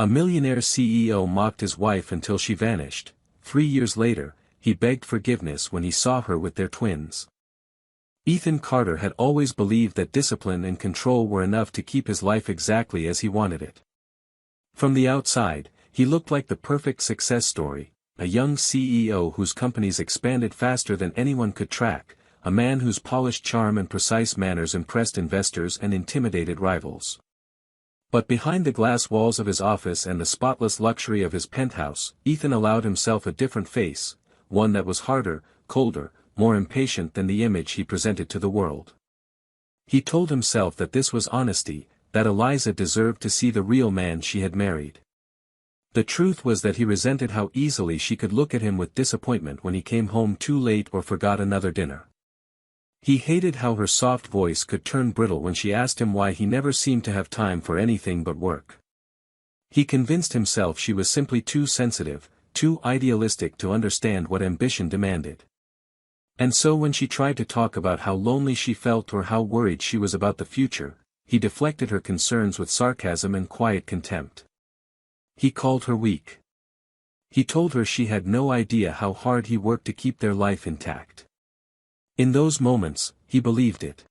A millionaire CEO mocked his wife until she vanished. 3 years later, he begged forgiveness when he saw her with their twins. Ethan Carter had always believed that discipline and control were enough to keep his life exactly as he wanted it. From the outside, he looked like the perfect success story, a young CEO whose companies expanded faster than anyone could track, a man whose polished charm and precise manners impressed investors and intimidated rivals. But behind the glass walls of his office and the spotless luxury of his penthouse, Ethan allowed himself a different face, one that was harder, colder, more impatient than the image he presented to the world. He told himself that this was honesty, that Eliza deserved to see the real man she had married. The truth was that he resented how easily she could look at him with disappointment when he came home too late or forgot another dinner. He hated how her soft voice could turn brittle when she asked him why he never seemed to have time for anything but work. He convinced himself she was simply too sensitive, too idealistic to understand what ambition demanded. And so when she tried to talk about how lonely she felt or how worried she was about the future, he deflected her concerns with sarcasm and quiet contempt. He called her weak. He told her she had no idea how hard he worked to keep their life intact. In those moments, he believed it.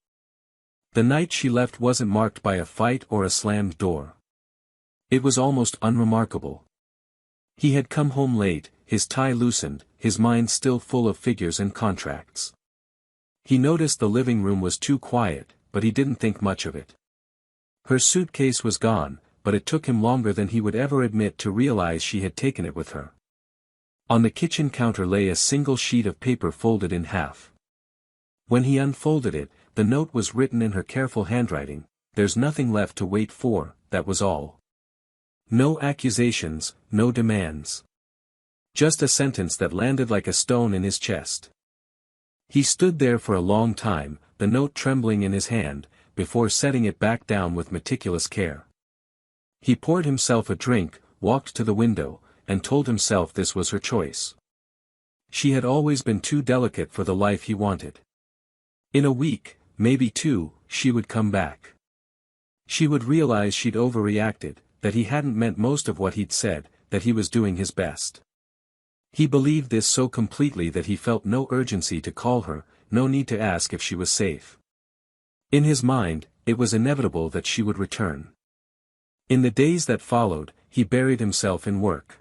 The night she left wasn't marked by a fight or a slammed door. It was almost unremarkable. He had come home late, his tie loosened, his mind still full of figures and contracts. He noticed the living room was too quiet, but he didn't think much of it. Her suitcase was gone, but it took him longer than he would ever admit to realize she had taken it with her. On the kitchen counter lay a single sheet of paper folded in half. When he unfolded it, the note was written in her careful handwriting, "There's nothing left to wait for," that was all. No accusations, no demands. Just a sentence that landed like a stone in his chest. He stood there for a long time, the note trembling in his hand, before setting it back down with meticulous care. He poured himself a drink, walked to the window, and told himself this was her choice. She had always been too delicate for the life he wanted. In a week, maybe 2, she would come back. She would realize she'd overreacted, that he hadn't meant most of what he'd said, that he was doing his best. He believed this so completely that he felt no urgency to call her, no need to ask if she was safe. In his mind, it was inevitable that she would return. In the days that followed, he buried himself in work.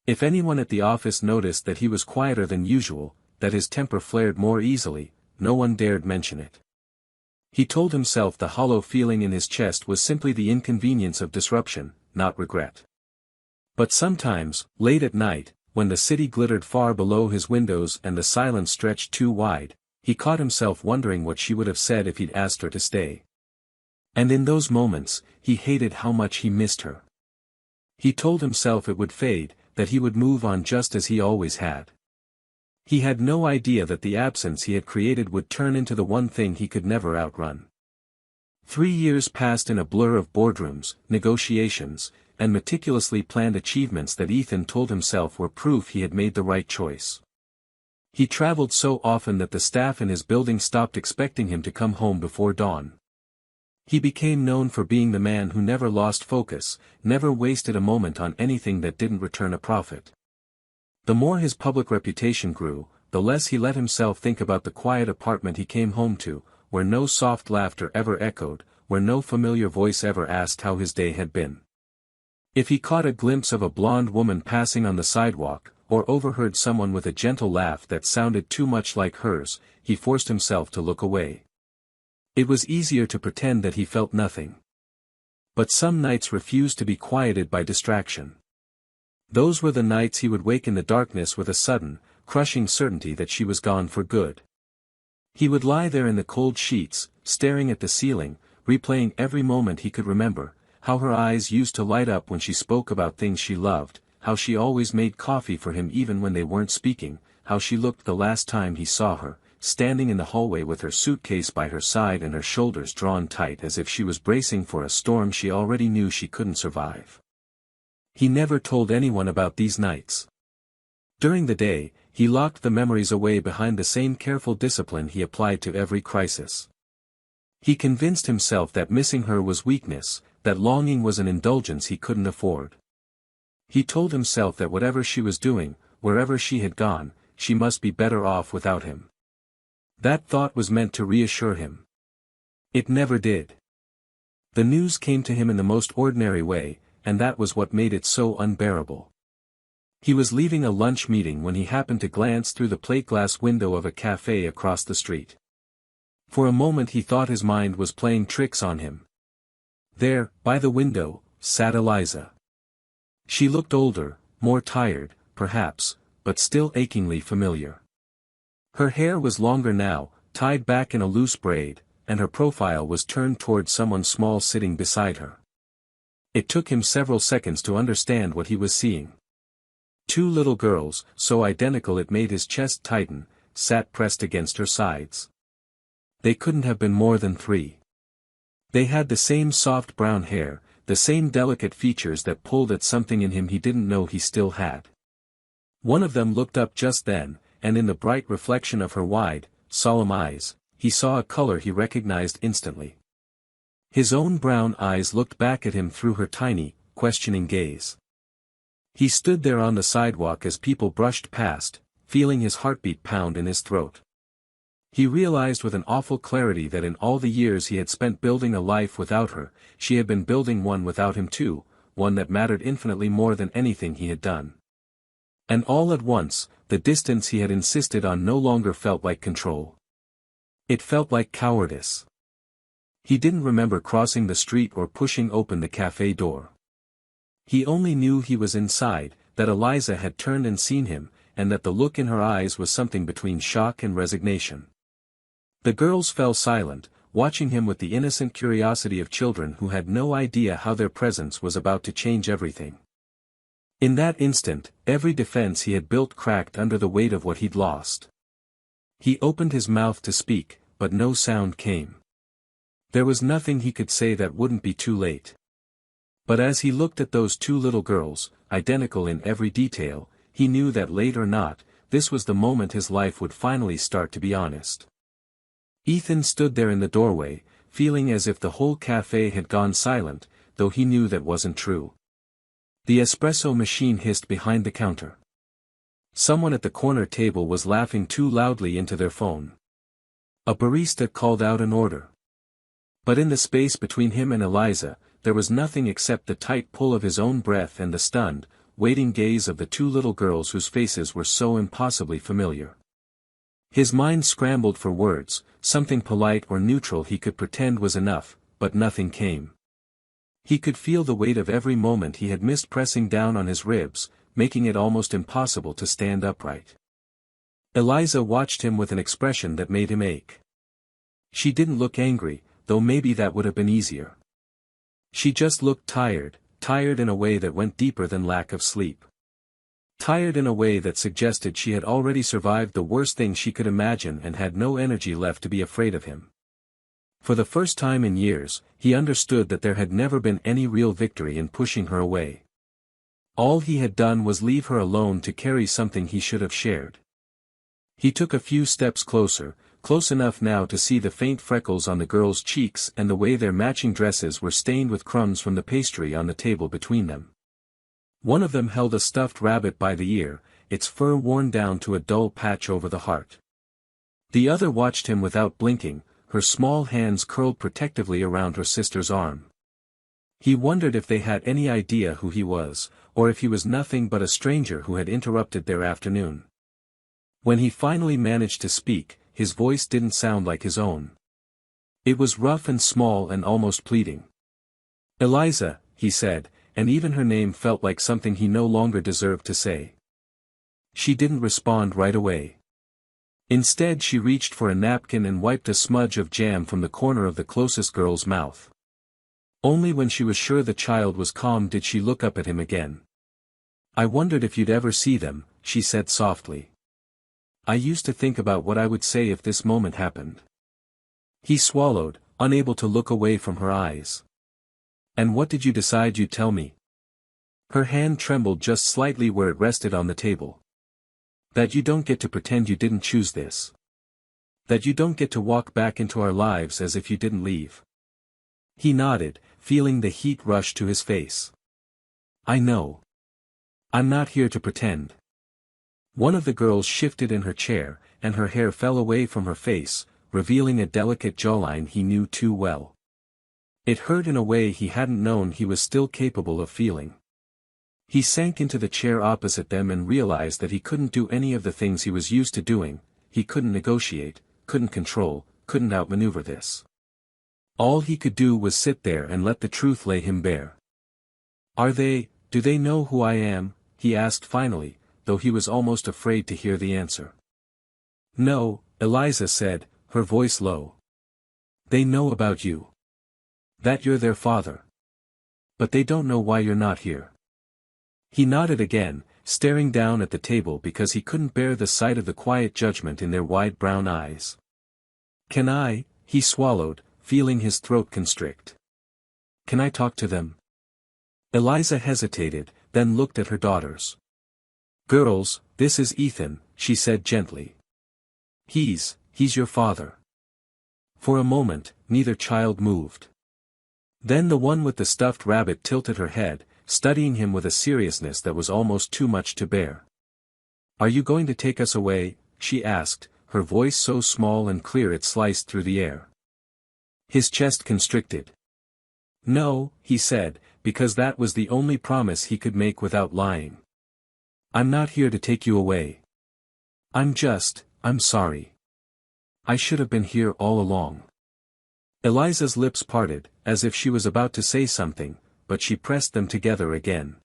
If anyone at the office noticed that he was quieter than usual, that his temper flared more easily, no one dared mention it. He told himself the hollow feeling in his chest was simply the inconvenience of disruption, not regret. But sometimes, late at night, when the city glittered far below his windows and the silence stretched too wide, he caught himself wondering what she would have said if he'd asked her to stay. And in those moments, he hated how much he missed her. He told himself it would fade, that he would move on just as he always had. He had no idea that the absence he had created would turn into the one thing he could never outrun. 3 years passed in a blur of boardrooms, negotiations, and meticulously planned achievements that Ethan told himself were proof he had made the right choice. He traveled so often that the staff in his building stopped expecting him to come home before dawn. He became known for being the man who never lost focus, never wasted a moment on anything that didn't return a profit. The more his public reputation grew, the less he let himself think about the quiet apartment he came home to, where no soft laughter ever echoed, where no familiar voice ever asked how his day had been. If he caught a glimpse of a blonde woman passing on the sidewalk, or overheard someone with a gentle laugh that sounded too much like hers, he forced himself to look away. It was easier to pretend that he felt nothing. But some nights refused to be quieted by distraction. Those were the nights he would wake in the darkness with a sudden, crushing certainty that she was gone for good. He would lie there in the cold sheets, staring at the ceiling, replaying every moment he could remember, how her eyes used to light up when she spoke about things she loved, how she always made coffee for him even when they weren't speaking, how she looked the last time he saw her, standing in the hallway with her suitcase by her side and her shoulders drawn tight as if she was bracing for a storm she already knew she couldn't survive. He never told anyone about these nights. During the day, he locked the memories away behind the same careful discipline he applied to every crisis. He convinced himself that missing her was weakness, that longing was an indulgence he couldn't afford. He told himself that whatever she was doing, wherever she had gone, she must be better off without him. That thought was meant to reassure him. It never did. The news came to him in the most ordinary way, and that was what made it so unbearable. He was leaving a lunch meeting when he happened to glance through the plate glass window of a cafe across the street. For a moment he thought his mind was playing tricks on him. There, by the window, sat Eliza. She looked older, more tired, perhaps, but still achingly familiar. Her hair was longer now, tied back in a loose braid, and her profile was turned towards someone small sitting beside her. It took him several seconds to understand what he was seeing. Two little girls, so identical it made his chest tighten, sat pressed against her sides. They couldn't have been more than 3. They had the same soft brown hair, the same delicate features that pulled at something in him he didn't know he still had. One of them looked up just then, and in the bright reflection of her wide, solemn eyes, he saw a color he recognized instantly. His own brown eyes looked back at him through her tiny, questioning gaze. He stood there on the sidewalk as people brushed past, feeling his heartbeat pound in his throat. He realized with an awful clarity that in all the years he had spent building a life without her, she had been building one without him too, one that mattered infinitely more than anything he had done. And all at once, the distance he had insisted on no longer felt like control. It felt like cowardice. He didn't remember crossing the street or pushing open the cafe door. He only knew he was inside, that Eliza had turned and seen him, and that the look in her eyes was something between shock and resignation. The girls fell silent, watching him with the innocent curiosity of children who had no idea how their presence was about to change everything. In that instant, every defense he had built cracked under the weight of what he'd lost. He opened his mouth to speak, but no sound came. There was nothing he could say that wouldn't be too late. But as he looked at those two little girls, identical in every detail, he knew that late or not, this was the moment his life would finally start to be honest. Ethan stood there in the doorway, feeling as if the whole cafe had gone silent, though he knew that wasn't true. The espresso machine hissed behind the counter. Someone at the corner table was laughing too loudly into their phone. A barista called out an order. But in the space between him and Eliza, there was nothing except the tight pull of his own breath and the stunned, waiting gaze of the two little girls whose faces were so impossibly familiar. His mind scrambled for words, something polite or neutral he could pretend was enough, but nothing came. He could feel the weight of every moment he had missed pressing down on his ribs, making it almost impossible to stand upright. Eliza watched him with an expression that made him ache. She didn't look angry, though maybe that would have been easier. She just looked tired, tired in a way that went deeper than lack of sleep. Tired in a way that suggested she had already survived the worst thing she could imagine and had no energy left to be afraid of him. For the first time in years, he understood that there had never been any real victory in pushing her away. All he had done was leave her alone to carry something he should have shared. He took a few steps closer, close enough now to see the faint freckles on the girls' cheeks and the way their matching dresses were stained with crumbs from the pastry on the table between them. One of them held a stuffed rabbit by the ear, its fur worn down to a dull patch over the heart. The other watched him without blinking, her small hands curled protectively around her sister's arm. He wondered if they had any idea who he was, or if he was nothing but a stranger who had interrupted their afternoon. When he finally managed to speak, his voice didn't sound like his own. It was rough and small and almost pleading. "Eliza," he said, and even her name felt like something he no longer deserved to say. She didn't respond right away. Instead she reached for a napkin and wiped a smudge of jam from the corner of the closest girl's mouth. Only when she was sure the child was calm did she look up at him again. "I wondered if you'd ever see them," she said softly. "I used to think about what I would say if this moment happened." He swallowed, unable to look away from her eyes. "And what did you decide you'd tell me?" Her hand trembled just slightly where it rested on the table. "That you don't get to pretend you didn't choose this. That you don't get to walk back into our lives as if you didn't leave." He nodded, feeling the heat rush to his face. "I know. I'm not here to pretend." One of the girls shifted in her chair, and her hair fell away from her face, revealing a delicate jawline he knew too well. It hurt in a way he hadn't known he was still capable of feeling. He sank into the chair opposite them and realized that he couldn't do any of the things he was used to doing. He couldn't negotiate, couldn't control, couldn't outmaneuver this. All he could do was sit there and let the truth lay him bare. Do they know who I am?" he asked finally, though he was almost afraid to hear the answer. "No," Eliza said, her voice low. "They know about you. That you're their father. But they don't know why you're not here." He nodded again, staring down at the table because he couldn't bear the sight of the quiet judgment in their wide brown eyes. "Can I?" he swallowed, feeling his throat constrict. "Can I talk to them?" Eliza hesitated, then looked at her daughters. "Girls, this is Ethan," she said gently. He's your father." For a moment, neither child moved. Then the one with the stuffed rabbit tilted her head, studying him with a seriousness that was almost too much to bear. "Are you going to take us away?" she asked, her voice so small and clear it sliced through the air. His chest constricted. "No," he said, because that was the only promise he could make without lying. "I'm not here to take you away. I'm sorry. I should have been here all along." Eliza's lips parted, as if she was about to say something, but she pressed them together again.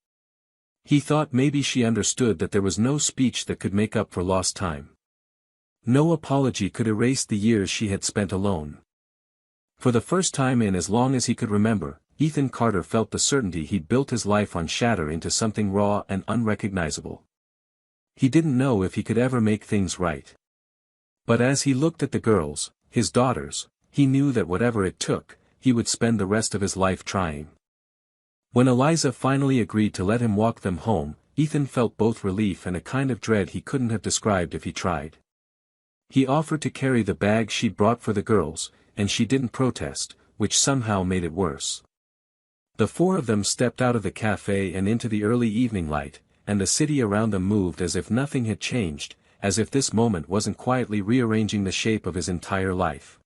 He thought maybe she understood that there was no speech that could make up for lost time. No apology could erase the years she had spent alone. For the first time in as long as he could remember, Ethan Carter felt the certainty he'd built his life on shatter into something raw and unrecognizable. He didn't know if he could ever make things right. But as he looked at the girls, his daughters, he knew that whatever it took, he would spend the rest of his life trying. When Eliza finally agreed to let him walk them home, Ethan felt both relief and a kind of dread he couldn't have described if he tried. He offered to carry the bag she'd brought for the girls, and she didn't protest, which somehow made it worse. The four of them stepped out of the cafe and into the early evening light, and the city around them moved as if nothing had changed, as if this moment wasn't quietly rearranging the shape of his entire life.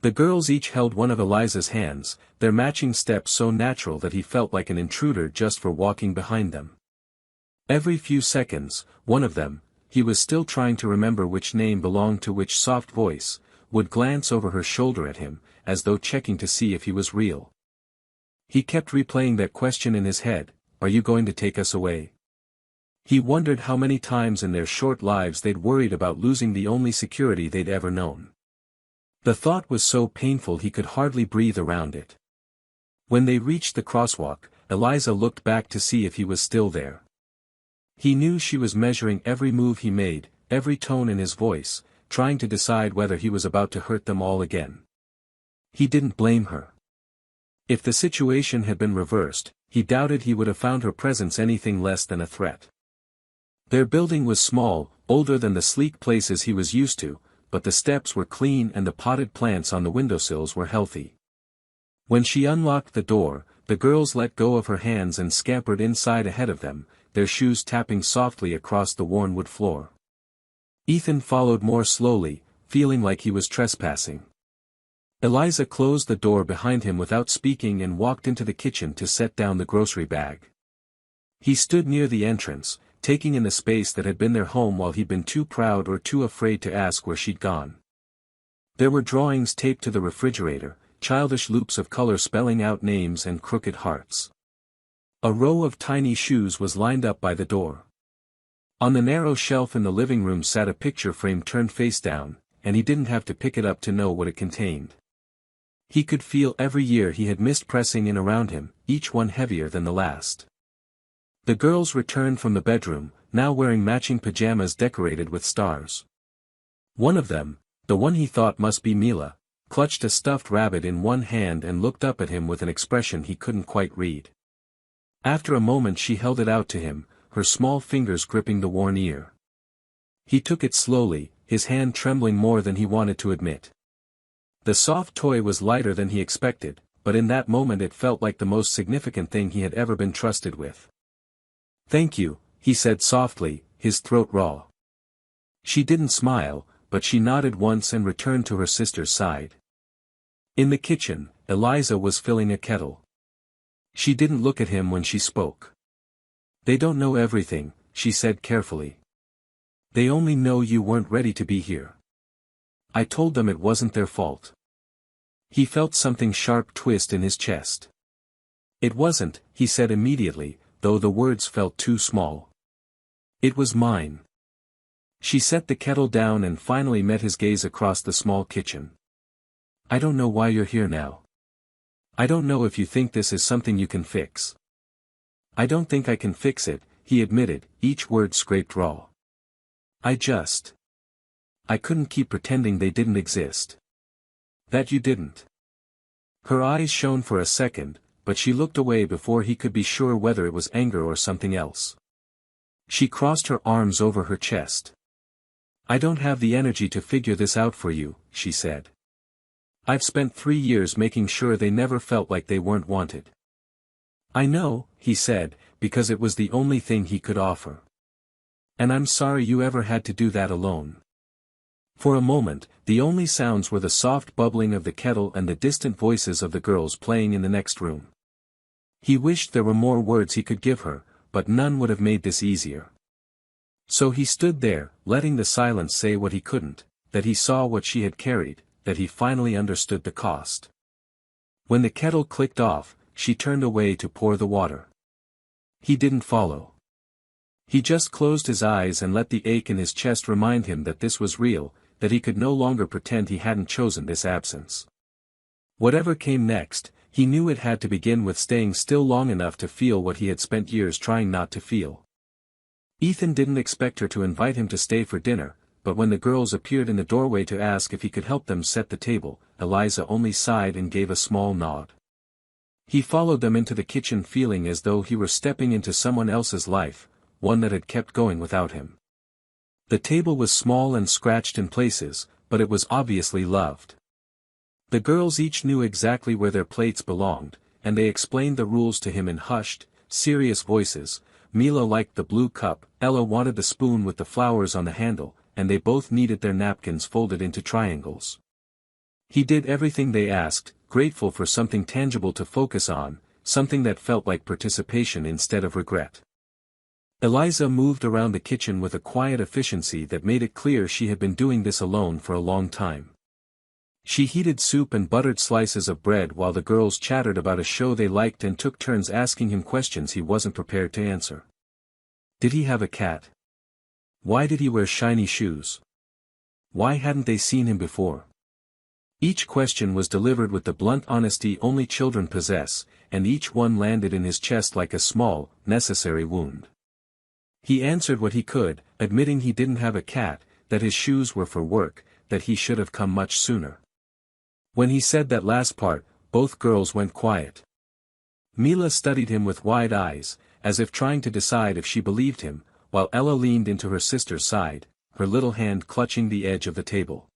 The girls each held one of Eliza's hands, their matching steps so natural that he felt like an intruder just for walking behind them. Every few seconds, one of them, he was still trying to remember which name belonged to which soft voice, would glance over her shoulder at him, as though checking to see if he was real. He kept replaying that question in his head, "Are you going to take us away?" He wondered how many times in their short lives they'd worried about losing the only security they'd ever known. The thought was so painful he could hardly breathe around it. When they reached the crosswalk, Eliza looked back to see if he was still there. He knew she was measuring every move he made, every tone in his voice, trying to decide whether he was about to hurt them all again. He didn't blame her. If the situation had been reversed, he doubted he would have found her presence anything less than a threat. Their building was small, older than the sleek places he was used to, but the steps were clean and the potted plants on the windowsills were healthy. When she unlocked the door, the girls let go of her hands and scampered inside ahead of them, their shoes tapping softly across the worn wood floor. Ethan followed more slowly, feeling like he was trespassing. Eliza closed the door behind him without speaking and walked into the kitchen to set down the grocery bag. He stood near the entrance, taking in the space that had been their home while he'd been too proud or too afraid to ask where she'd gone. There were drawings taped to the refrigerator, childish loops of color spelling out names and crooked hearts. A row of tiny shoes was lined up by the door. On the narrow shelf in the living room sat a picture frame turned face down, and he didn't have to pick it up to know what it contained. He could feel every year he had missed pressing in around him, each one heavier than the last. The girls returned from the bedroom, now wearing matching pajamas decorated with stars. One of them, the one he thought must be Mila, clutched a stuffed rabbit in one hand and looked up at him with an expression he couldn't quite read. After a moment she held it out to him, her small fingers gripping the worn ear. He took it slowly, his hand trembling more than he wanted to admit. The soft toy was lighter than he expected, but in that moment it felt like the most significant thing he had ever been trusted with. "Thank you," he said softly, his throat raw. She didn't smile, but she nodded once and returned to her sister's side. In the kitchen, Eliza was filling a kettle. She didn't look at him when she spoke. "They don't know everything," she said carefully. "They only know you weren't ready to be here. I told them it wasn't their fault." He felt something sharp twist in his chest. "It wasn't," he said immediately, though the words felt too small. "It was mine." She set the kettle down and finally met his gaze across the small kitchen. "I don't know why you're here now. I don't know if you think this is something you can fix." "I don't think I can fix it," he admitted, each word scraped raw. I couldn't keep pretending they didn't exist." "That you didn't." Her eyes shone for a second, but she looked away before he could be sure whether it was anger or something else. She crossed her arms over her chest. "I don't have the energy to figure this out for you," she said. "I've spent 3 years making sure they never felt like they weren't wanted." "I know," he said, because it was the only thing he could offer. "And I'm sorry you ever had to do that alone." For a moment, the only sounds were the soft bubbling of the kettle and the distant voices of the girls playing in the next room. He wished there were more words he could give her, but none would have made this easier. So he stood there, letting the silence say what he couldn't, that he saw what she had carried, that he finally understood the cost. When the kettle clicked off, she turned away to pour the water. He didn't follow. He just closed his eyes and let the ache in his chest remind him that this was real, that he could no longer pretend he hadn't chosen this absence. Whatever came next, he knew it had to begin with staying still long enough to feel what he had spent years trying not to feel. Ethan didn't expect her to invite him to stay for dinner, but when the girls appeared in the doorway to ask if he could help them set the table, Eliza only sighed and gave a small nod. He followed them into the kitchen feeling as though he were stepping into someone else's life, one that had kept going without him. The table was small and scratched in places, but it was obviously loved. The girls each knew exactly where their plates belonged, and they explained the rules to him in hushed, serious voices. Mila liked the blue cup, Ella wanted the spoon with the flowers on the handle, and they both needed their napkins folded into triangles. He did everything they asked, grateful for something tangible to focus on, something that felt like participation instead of regret. Eliza moved around the kitchen with a quiet efficiency that made it clear she had been doing this alone for a long time. She heated soup and buttered slices of bread while the girls chattered about a show they liked and took turns asking him questions he wasn't prepared to answer. Did he have a cat? Why did he wear shiny shoes? Why hadn't they seen him before? Each question was delivered with the blunt honesty only children possess, and each one landed in his chest like a small, necessary wound. He answered what he could, admitting he didn't have a cat, that his shoes were for work, that he should have come much sooner. When he said that last part, both girls went quiet. Mila studied him with wide eyes, as if trying to decide if she believed him, while Ella leaned into her sister's side, her little hand clutching the edge of the table.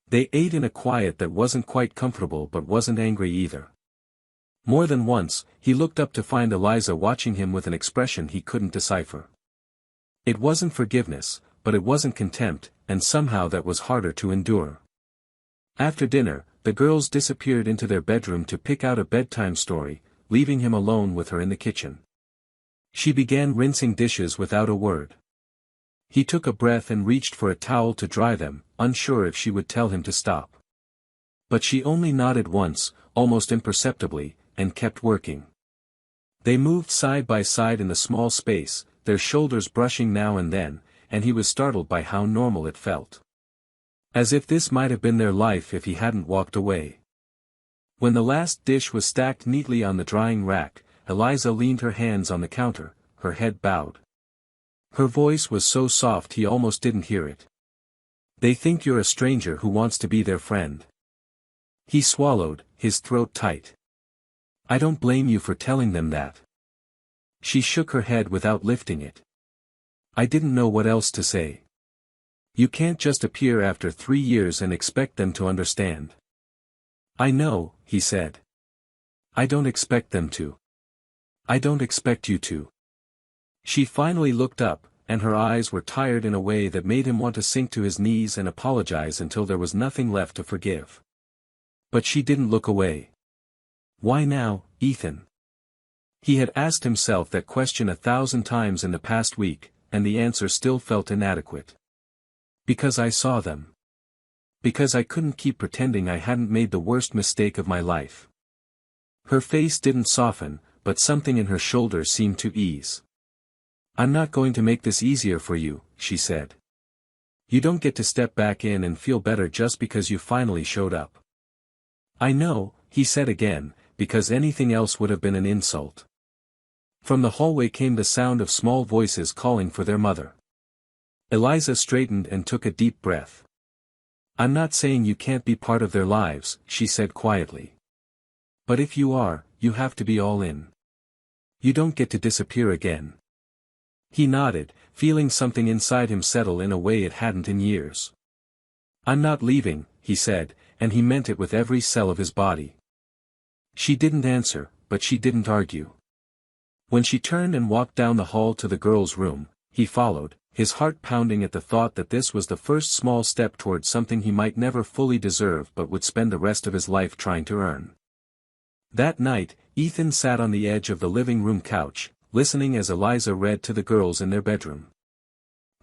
They ate in a quiet that wasn't quite comfortable but wasn't angry either. More than once, he looked up to find Eliza watching him with an expression he couldn't decipher. It wasn't forgiveness, but it wasn't contempt, and somehow that was harder to endure. After dinner, the girls disappeared into their bedroom to pick out a bedtime story, leaving him alone with her in the kitchen. She began rinsing dishes without a word. He took a breath and reached for a towel to dry them, unsure if she would tell him to stop. But she only nodded once, almost imperceptibly, and kept working. They moved side by side in the small space, their shoulders brushing now and then, and he was startled by how normal it felt. As if this might have been their life if he hadn't walked away. When the last dish was stacked neatly on the drying rack, Eliza leaned her hands on the counter, her head bowed. Her voice was so soft he almost didn't hear it. They think you're a stranger who wants to be their friend. He swallowed, his throat tight. I don't blame you for telling them that. She shook her head without lifting it. I didn't know what else to say. You can't just appear after 3 years and expect them to understand. I know, he said. I don't expect them to. I don't expect you to. She finally looked up, and her eyes were tired in a way that made him want to sink to his knees and apologize until there was nothing left to forgive. But she didn't look away. Why now, Ethan? He had asked himself that question 1,000 times in the past week, and the answer still felt inadequate. Because I saw them. Because I couldn't keep pretending I hadn't made the worst mistake of my life. Her face didn't soften, but something in her shoulders seemed to ease. I'm not going to make this easier for you, she said. You don't get to step back in and feel better just because you finally showed up. I know, he said again, because anything else would have been an insult. From the hallway came the sound of small voices calling for their mother. Eliza straightened and took a deep breath. I'm not saying you can't be part of their lives, she said quietly. But if you are, you have to be all in. You don't get to disappear again. He nodded, feeling something inside him settle in a way it hadn't in years. I'm not leaving, he said, and he meant it with every cell of his body. She didn't answer, but she didn't argue. When she turned and walked down the hall to the girls' room, he followed, his heart pounding at the thought that this was the first small step towards something he might never fully deserve but would spend the rest of his life trying to earn. That night, Ethan sat on the edge of the living room couch, listening as Eliza read to the girls in their bedroom.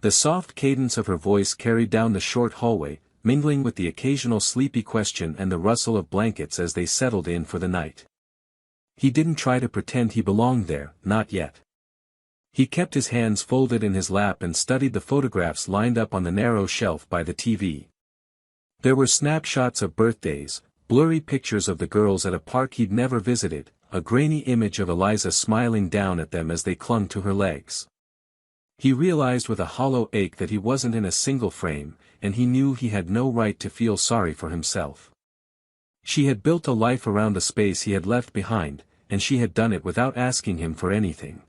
The soft cadence of her voice carried down the short hallway, mingling with the occasional sleepy question and the rustle of blankets as they settled in for the night. He didn't try to pretend he belonged there, not yet. He kept his hands folded in his lap and studied the photographs lined up on the narrow shelf by the TV. There were snapshots of birthdays, blurry pictures of the girls at a park he'd never visited, a grainy image of Eliza smiling down at them as they clung to her legs. He realized with a hollow ache that he wasn't in a single frame, and he knew he had no right to feel sorry for himself. She had built a life around the space he had left behind, and she had done it without asking him for anything.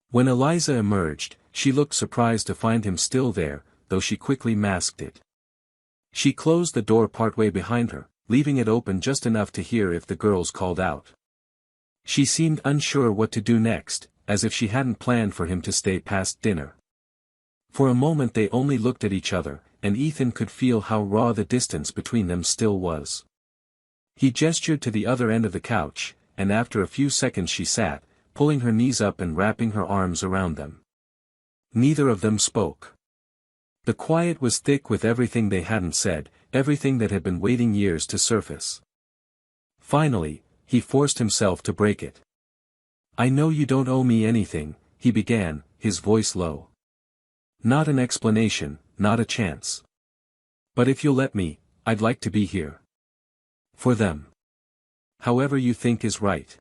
When Eliza emerged, she looked surprised to find him still there, though she quickly masked it. She closed the door partway behind her, leaving it open just enough to hear if the girls called out. She seemed unsure what to do next, as if she hadn't planned for him to stay past dinner. For a moment they only looked at each other, and Ethan could feel how raw the distance between them still was. He gestured to the other end of the couch, and after a few seconds she sat, pulling her knees up and wrapping her arms around them. Neither of them spoke. The quiet was thick with everything they hadn't said, everything that had been waiting years to surface. Finally, he forced himself to break it. I know you don't owe me anything, he began, his voice low. Not an explanation, not a chance. But if you'll let me, I'd like to be here. For them. However you think is right.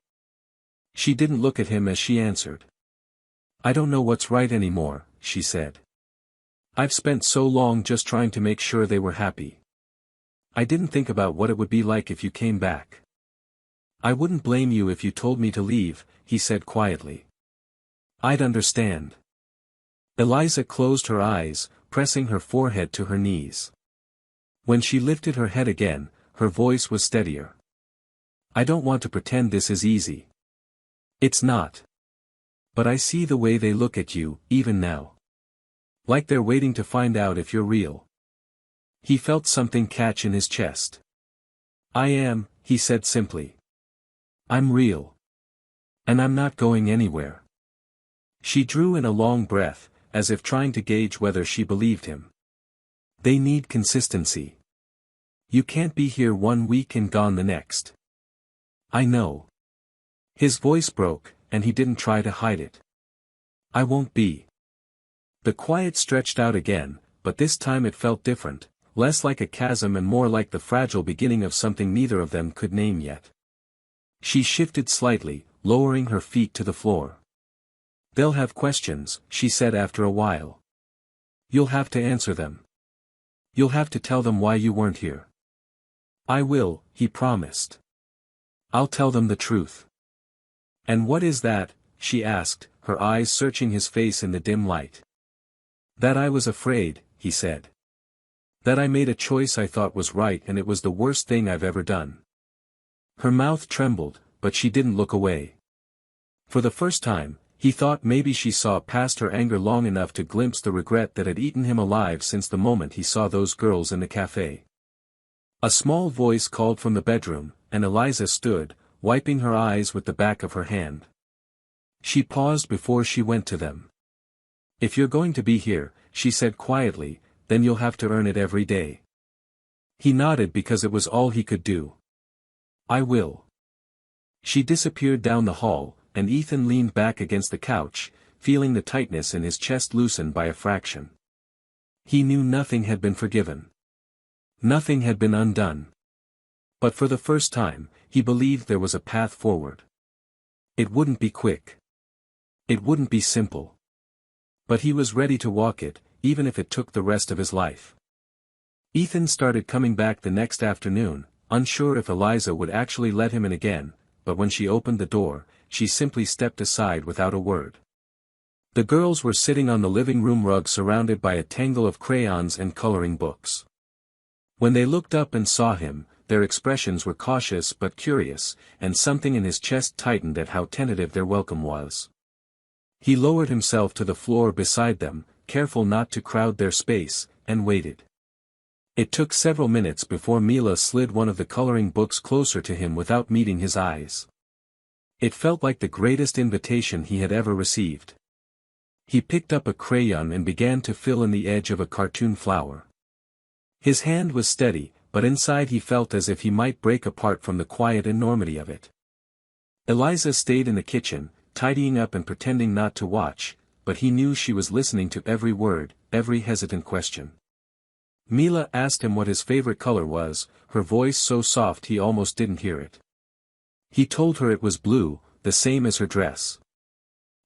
She didn't look at him as she answered. I don't know what's right anymore, she said. I've spent so long just trying to make sure they were happy. I didn't think about what it would be like if you came back. I wouldn't blame you if you told me to leave, he said quietly. I'd understand. Eliza closed her eyes, pressing her forehead to her knees. When she lifted her head again, her voice was steadier. I don't want to pretend this is easy. It's not. But I see the way they look at you, even now. Like they're waiting to find out if you're real. He felt something catch in his chest. I am, he said simply. I'm real. And I'm not going anywhere. She drew in a long breath, as if trying to gauge whether she believed him. They need consistency. You can't be here 1 week and gone the next. I know. His voice broke, and he didn't try to hide it. I won't be. The quiet stretched out again, but this time it felt different, less like a chasm and more like the fragile beginning of something neither of them could name yet. She shifted slightly, lowering her feet to the floor. They'll have questions, she said after a while. You'll have to answer them. You'll have to tell them why you weren't here. I will, he promised. I'll tell them the truth. And what is that? She asked, her eyes searching his face in the dim light. That I was afraid, he said. That I made a choice I thought was right and it was the worst thing I've ever done. Her mouth trembled, but she didn't look away. For the first time, he thought maybe she saw past her anger long enough to glimpse the regret that had eaten him alive since the moment he saw those girls in the cafe. A small voice called from the bedroom, and Eliza stood, wiping her eyes with the back of her hand. She paused before she went to them. "If you're going to be here," she said quietly, "then you'll have to earn it every day." He nodded because it was all he could do. "I will." She disappeared down the hall, and Ethan leaned back against the couch, feeling the tightness in his chest loosen by a fraction. He knew nothing had been forgiven. Nothing had been undone. But for the first time, he believed there was a path forward. It wouldn't be quick. It wouldn't be simple. But he was ready to walk it, even if it took the rest of his life. Ethan started coming back the next afternoon, unsure if Eliza would actually let him in again, but when she opened the door, she simply stepped aside without a word. The girls were sitting on the living room rug surrounded by a tangle of crayons and coloring books. When they looked up and saw him, their expressions were cautious but curious, and something in his chest tightened at how tentative their welcome was. He lowered himself to the floor beside them, careful not to crowd their space, and waited. It took several minutes before Mila slid one of the coloring books closer to him without meeting his eyes. It felt like the greatest invitation he had ever received. He picked up a crayon and began to fill in the edge of a cartoon flower. His hand was steady, but inside he felt as if he might break apart from the quiet enormity of it. Eliza stayed in the kitchen, tidying up and pretending not to watch, but he knew she was listening to every word, every hesitant question. Mila asked him what his favorite color was, her voice so soft he almost didn't hear it. He told her it was blue, the same as her dress.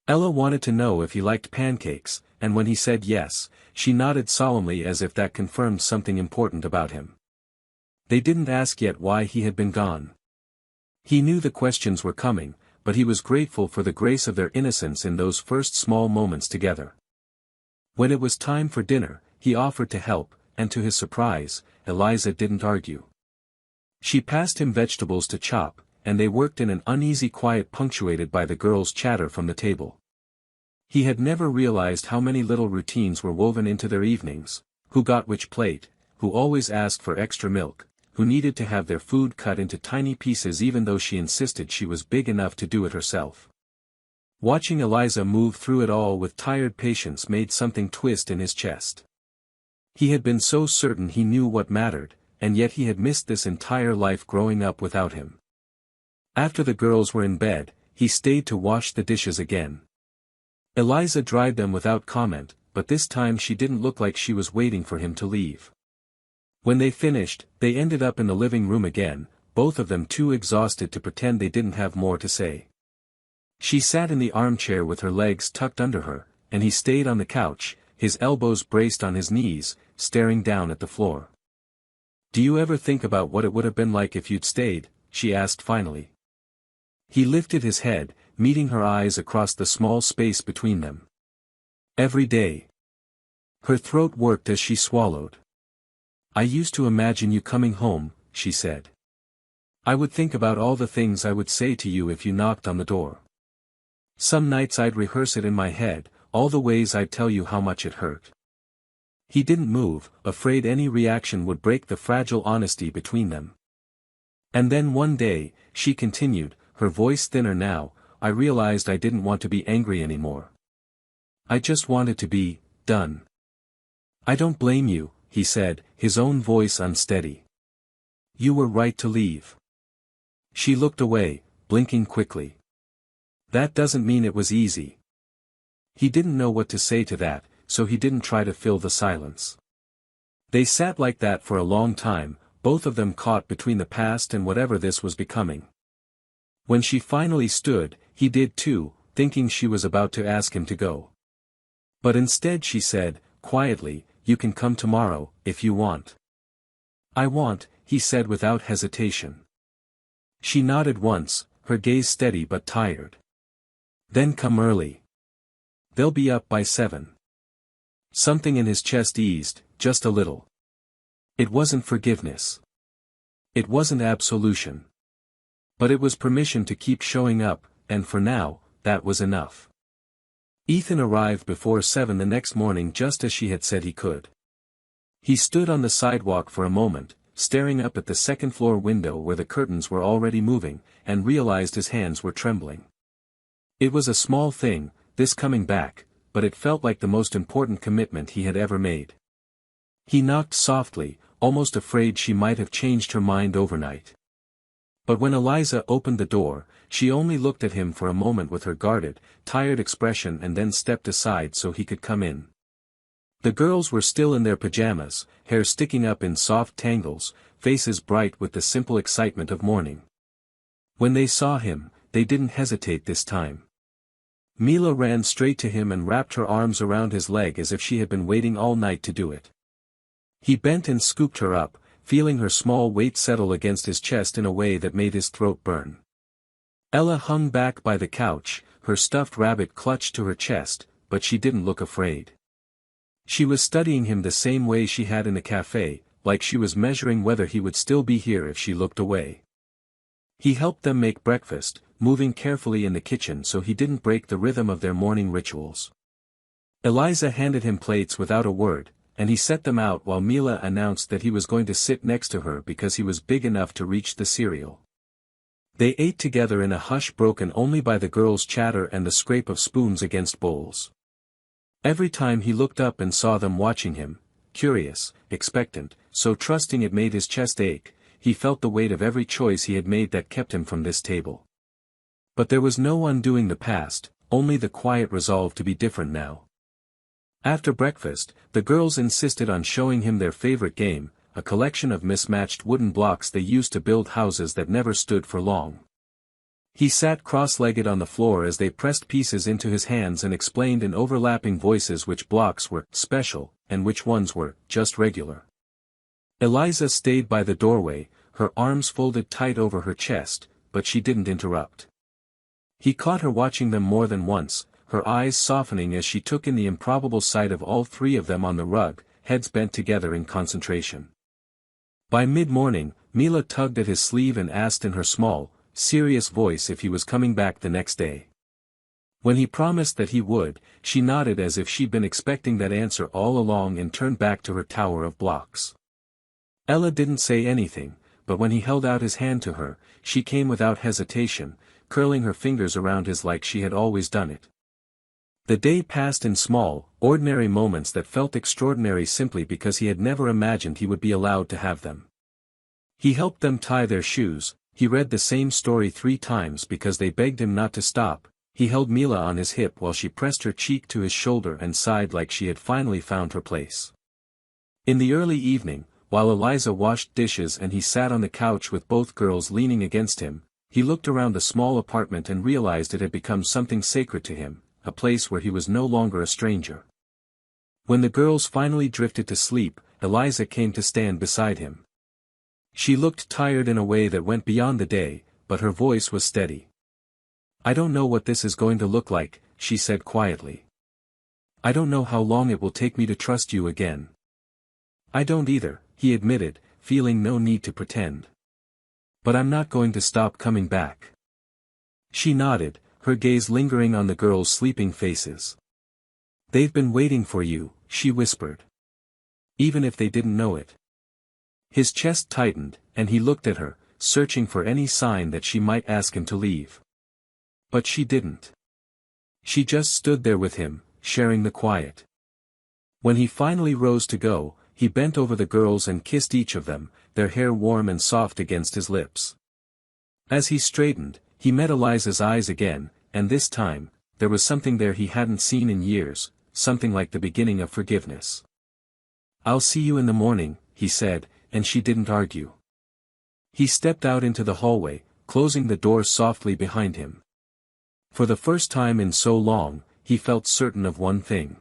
Ella wanted to know if he liked pancakes, and when he said yes, she nodded solemnly as if that confirmed something important about him. They didn't ask yet why he had been gone. He knew the questions were coming, but he was grateful for the grace of their innocence in those first small moments together. When it was time for dinner, he offered to help, and to his surprise, Eliza didn't argue. She passed him vegetables to chop, and they worked in an uneasy quiet punctuated by the girls' chatter from the table. He had never realized how many little routines were woven into their evenings: who got which plate, who always asked for extra milk, who needed to have their food cut into tiny pieces even though she insisted she was big enough to do it herself. Watching Eliza move through it all with tired patience made something twist in his chest. He had been so certain he knew what mattered, and yet he had missed this entire life growing up without him. After the girls were in bed, he stayed to wash the dishes again. Eliza dried them without comment, but this time she didn't look like she was waiting for him to leave. When they finished, they ended up in the living room again, both of them too exhausted to pretend they didn't have more to say. She sat in the armchair with her legs tucked under her, and he stayed on the couch, his elbows braced on his knees, staring down at the floor. "Do you ever think about what it would have been like if you'd stayed?" she asked finally. He lifted his head, meeting her eyes across the small space between them. "Every day." Her throat worked as she swallowed. "I used to imagine you coming home," she said. "I would think about all the things I would say to you if you knocked on the door. Some nights I'd rehearse it in my head, all the ways I'd tell you how much it hurt." He didn't move, afraid any reaction would break the fragile honesty between them. "And then one day," she continued, her voice thinner now, "I realized I didn't want to be angry anymore. I just wanted to be done." "I don't blame you," he said, his own voice unsteady. "You were right to leave." She looked away, blinking quickly. "That doesn't mean it was easy." He didn't know what to say to that, so he didn't try to fill the silence. They sat like that for a long time, both of them caught between the past and whatever this was becoming. When she finally stood, he did too, thinking she was about to ask him to go. But instead she said, quietly, "You can come tomorrow, if you want." "I want," he said without hesitation. She nodded once, her gaze steady but tired. "Then come early. They'll be up by 7. Something in his chest eased, just a little. It wasn't forgiveness. It wasn't absolution. But it was permission to keep showing up, and for now, that was enough. Ethan arrived before 7 the next morning just as she had said he could. He stood on the sidewalk for a moment, staring up at the second-floor window where the curtains were already moving, and realized his hands were trembling. It was a small thing, this coming back, but it felt like the most important commitment he had ever made. He knocked softly, almost afraid she might have changed her mind overnight. But when Eliza opened the door, she only looked at him for a moment with her guarded, tired expression and then stepped aside so he could come in. The girls were still in their pajamas, hair sticking up in soft tangles, faces bright with the simple excitement of morning. When they saw him, they didn't hesitate this time. Mila ran straight to him and wrapped her arms around his leg as if she had been waiting all night to do it. He bent and scooped her up, feeling her small weight settle against his chest in a way that made his throat burn. Ella hung back by the couch, her stuffed rabbit clutched to her chest, but she didn't look afraid. She was studying him the same way she had in the cafe, like she was measuring whether he would still be here if she looked away. He helped them make breakfast, moving carefully in the kitchen so he didn't break the rhythm of their morning rituals. Eliza handed him plates without a word, and he set them out while Mila announced that he was going to sit next to her because he was big enough to reach the cereal. They ate together in a hush broken only by the girls' chatter and the scrape of spoons against bowls. Every time he looked up and saw them watching him, curious, expectant, so trusting it made his chest ache, he felt the weight of every choice he had made that kept him from this table. But there was no undoing the past, only the quiet resolve to be different now. After breakfast, the girls insisted on showing him their favorite game, a collection of mismatched wooden blocks they used to build houses that never stood for long. He sat cross-legged on the floor as they pressed pieces into his hands and explained in overlapping voices which blocks were special, and which ones were just regular. Eliza stayed by the doorway, her arms folded tight over her chest, but she didn't interrupt. He caught her watching them more than once, her eyes softening as she took in the improbable sight of all three of them on the rug, heads bent together in concentration. By mid-morning, Mila tugged at his sleeve and asked in her small, serious voice if he was coming back the next day. When he promised that he would, she nodded as if she'd been expecting that answer all along and turned back to her tower of blocks. Ella didn't say anything, but when he held out his hand to her, she came without hesitation, curling her fingers around his like she had always done it. The day passed in small, ordinary moments that felt extraordinary simply because he had never imagined he would be allowed to have them. He helped them tie their shoes, he read the same story 3 times because they begged him not to stop, he held Mila on his hip while she pressed her cheek to his shoulder and sighed like she had finally found her place. In the early evening, while Eliza washed dishes and he sat on the couch with both girls leaning against him, he looked around the small apartment and realized it had become something sacred to him, a place where he was no longer a stranger. When the girls finally drifted to sleep, Eliza came to stand beside him. She looked tired in a way that went beyond the day, but her voice was steady. "I don't know what this is going to look like," she said quietly. "I don't know how long it will take me to trust you again." "I don't either," he admitted, feeling no need to pretend. "But I'm not going to stop coming back." She nodded, her gaze lingering on the girls' sleeping faces. "They've been waiting for you," she whispered. "Even if they didn't know it." His chest tightened, and he looked at her, searching for any sign that she might ask him to leave. But she didn't. She just stood there with him, sharing the quiet. When he finally rose to go, he bent over the girls and kissed each of them, their hair warm and soft against his lips. As he straightened, he met Eliza's eyes again, and this time, there was something there he hadn't seen in years, something like the beginning of forgiveness. "I'll see you in the morning," he said, and she didn't argue. He stepped out into the hallway, closing the door softly behind him. For the first time in so long, he felt certain of one thing.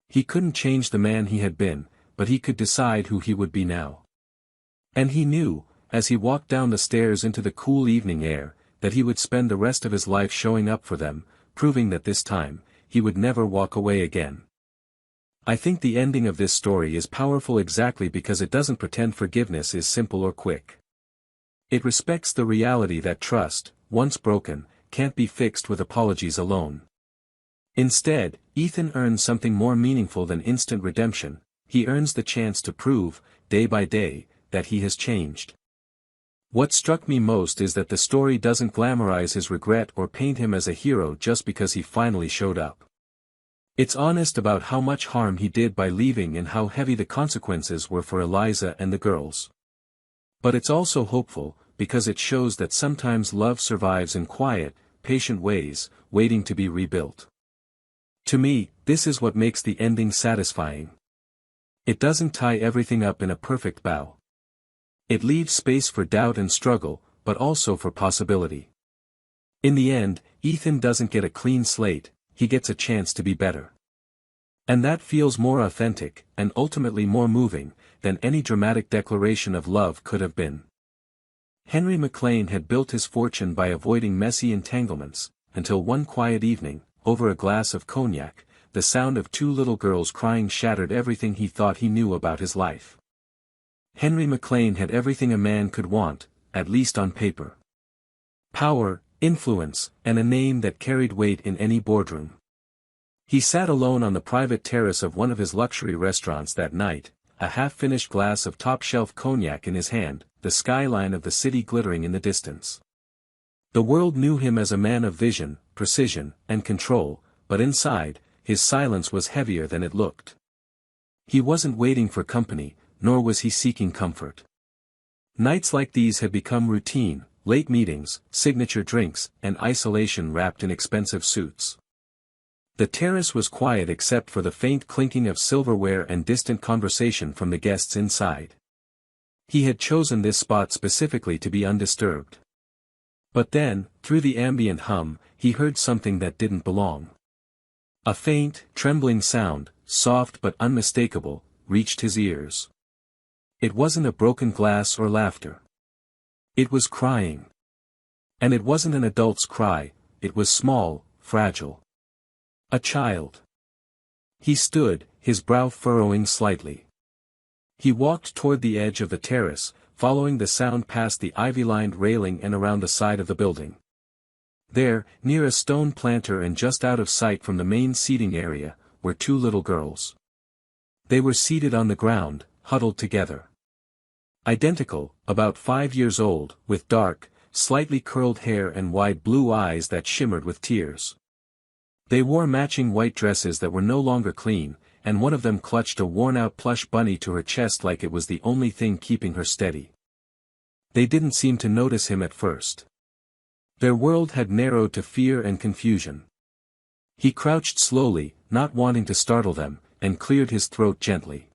He couldn't change the man he had been, but he could decide who he would be now. And he knew, as he walked down the stairs into the cool evening air, that he would spend the rest of his life showing up for them, proving that this time, he would never walk away again. I think the ending of this story is powerful exactly because it doesn't pretend forgiveness is simple or quick. It respects the reality that trust, once broken, can't be fixed with apologies alone. Instead, Ethan earns something more meaningful than instant redemption. He earns the chance to prove, day by day, that he has changed. What struck me most is that the story doesn't glamorize his regret or paint him as a hero just because he finally showed up. It's honest about how much harm he did by leaving and how heavy the consequences were for Eliza and the girls. But it's also hopeful, because it shows that sometimes love survives in quiet, patient ways, waiting to be rebuilt. To me, this is what makes the ending satisfying. It doesn't tie everything up in a perfect bow. It leaves space for doubt and struggle, but also for possibility. In the end, Ethan doesn't get a clean slate, he gets a chance to be better. And that feels more authentic, and ultimately more moving, than any dramatic declaration of love could have been. Henry McLean had built his fortune by avoiding messy entanglements, until one quiet evening, over a glass of cognac, the sound of two little girls crying shattered everything he thought he knew about his life. Henry McLean had everything a man could want, at least on paper. Power, influence, and a name that carried weight in any boardroom. He sat alone on the private terrace of one of his luxury restaurants that night, a half-finished glass of top-shelf cognac in his hand, the skyline of the city glittering in the distance. The world knew him as a man of vision, precision, and control, but inside, his silence was heavier than it looked. He wasn't waiting for company, nor was he seeking comfort. Nights like these had become routine, late meetings, signature drinks, and isolation wrapped in expensive suits. The terrace was quiet except for the faint clinking of silverware and distant conversation from the guests inside. He had chosen this spot specifically to be undisturbed. But then, through the ambient hum, he heard something that didn't belong. A faint, trembling sound, soft but unmistakable, reached his ears. It wasn't a broken glass or laughter. It was crying. And it wasn't an adult's cry, it was small, fragile. A child. He stood, his brow furrowing slightly. He walked toward the edge of the terrace, following the sound past the ivy-lined railing and around the side of the building. There, near a stone planter and just out of sight from the main seating area, were two little girls. They were seated on the ground, huddled together. Identical, about 5 years old, with dark, slightly curled hair and wide blue eyes that shimmered with tears. They wore matching white dresses that were no longer clean, and one of them clutched a worn-out plush bunny to her chest like it was the only thing keeping her steady. They didn't seem to notice him at first. Their world had narrowed to fear and confusion. He crouched slowly, not wanting to startle them, and cleared his throat gently.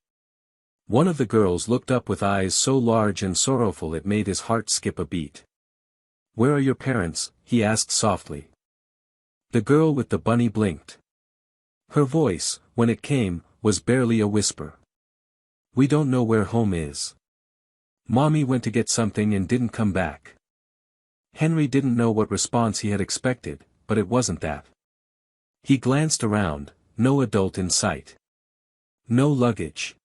One of the girls looked up with eyes so large and sorrowful it made his heart skip a beat. "Where are your parents?" he asked softly. The girl with the bunny blinked. Her voice, when it came, was barely a whisper. "We don't know where home is. Mommy went to get something and didn't come back." Henry didn't know what response he had expected, but it wasn't that. He glanced around, no adult in sight. No luggage.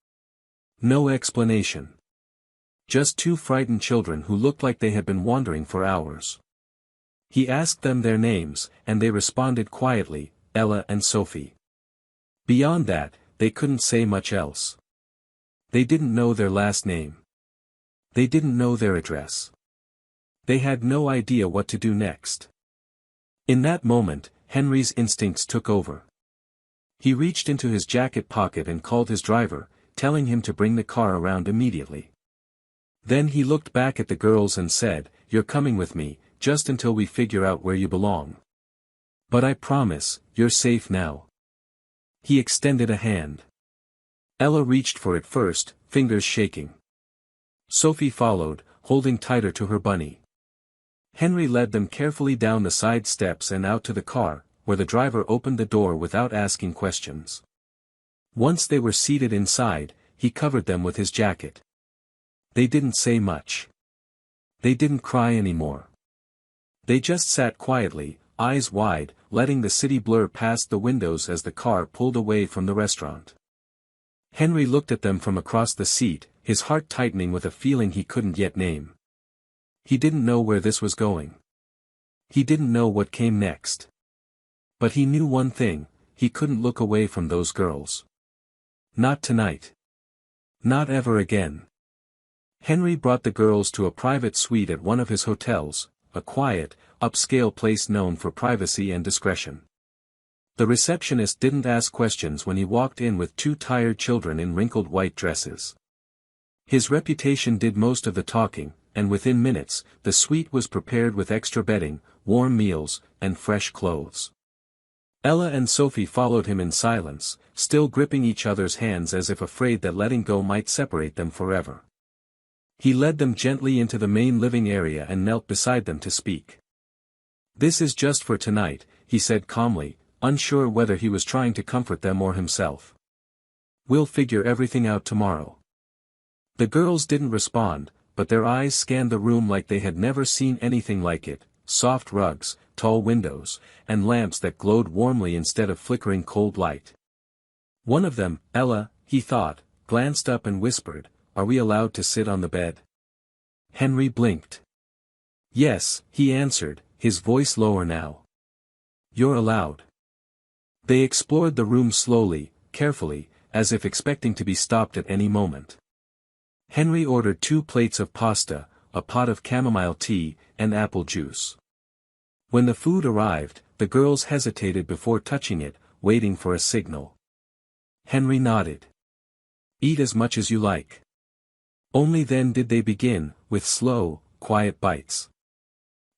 No explanation. Just two frightened children who looked like they had been wandering for hours. He asked them their names, and they responded quietly, Ella and Sophie. Beyond that, they couldn't say much else. They didn't know their last name. They didn't know their address. They had no idea what to do next. In that moment, Henry's instincts took over. He reached into his jacket pocket and called his driver, telling him to bring the car around immediately. Then he looked back at the girls and said, "You're coming with me, just until we figure out where you belong. But I promise, you're safe now." He extended a hand. Ella reached for it first, fingers shaking. Sophie followed, holding tighter to her bunny. Henry led them carefully down the side steps and out to the car, where the driver opened the door without asking questions. Once they were seated inside, he covered them with his jacket. They didn't say much. They didn't cry anymore. They just sat quietly, eyes wide, letting the city blur past the windows as the car pulled away from the restaurant. Henry looked at them from across the seat, his heart tightening with a feeling he couldn't yet name. He didn't know where this was going. He didn't know what came next. But he knew one thing, he couldn't look away from those girls. Not tonight. Not ever again. Henry brought the girls to a private suite at one of his hotels, a quiet, upscale place known for privacy and discretion. The receptionist didn't ask questions when he walked in with two tired children in wrinkled white dresses. His reputation did most of the talking, and within minutes, the suite was prepared with extra bedding, warm meals, and fresh clothes. Ella and Sophie followed him in silence, still gripping each other's hands as if afraid that letting go might separate them forever. He led them gently into the main living area and knelt beside them to speak. "This is just for tonight," he said calmly, unsure whether he was trying to comfort them or himself. "We'll figure everything out tomorrow." The girls didn't respond, but their eyes scanned the room like they had never seen anything like it: soft rugs, tall windows, and lamps that glowed warmly instead of flickering cold light. One of them, Ella, he thought, glanced up and whispered, "Are we allowed to sit on the bed?" Henry blinked. "Yes," he answered, his voice lower now. "You're allowed." They explored the room slowly, carefully, as if expecting to be stopped at any moment. Henry ordered 2 plates of pasta, a pot of chamomile tea, and apple juice. When the food arrived, the girls hesitated before touching it, waiting for a signal. Henry nodded. "Eat as much as you like." Only then did they begin, with slow, quiet bites.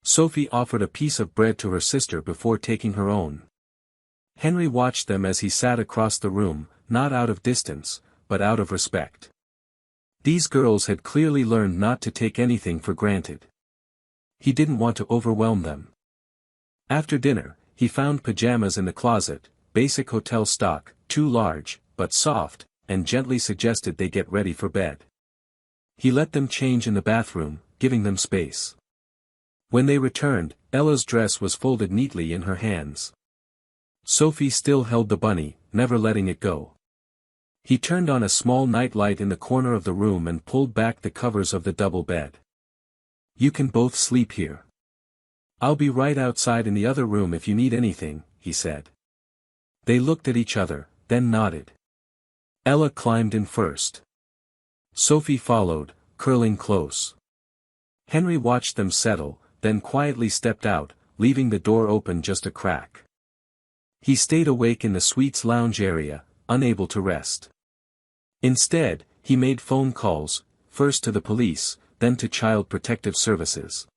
Sophie offered a piece of bread to her sister before taking her own. Henry watched them as he sat across the room, not out of distance, but out of respect. These girls had clearly learned not to take anything for granted. He didn't want to overwhelm them. After dinner, he found pajamas in the closet, basic hotel stock, too large, but soft, and gently suggested they get ready for bed. He let them change in the bathroom, giving them space. When they returned, Ella's dress was folded neatly in her hands. Sophie still held the bunny, never letting it go. He turned on a small night light in the corner of the room and pulled back the covers of the double bed. "You can both sleep here. I'll be right outside in the other room if you need anything," he said. They looked at each other, then nodded. Ella climbed in first. Sophie followed, curling close. Henry watched them settle, then quietly stepped out, leaving the door open just a crack. He stayed awake in the suite's lounge area, unable to rest. Instead, he made phone calls, first to the police, then to Child Protective Services.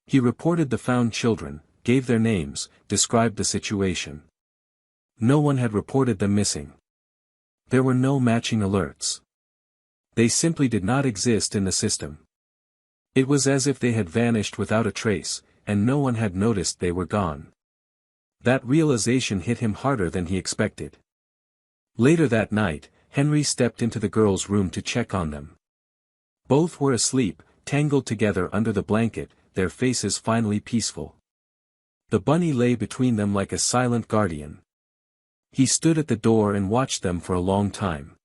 He reported the found children, gave their names, described the situation. No one had reported them missing. There were no matching alerts. They simply did not exist in the system. It was as if they had vanished without a trace, and no one had noticed they were gone. That realization hit him harder than he expected. Later that night, Henry stepped into the girls' room to check on them. Both were asleep, tangled together under the blanket, their faces finally peaceful. The bunny lay between them like a silent guardian. He stood at the door and watched them for a long time.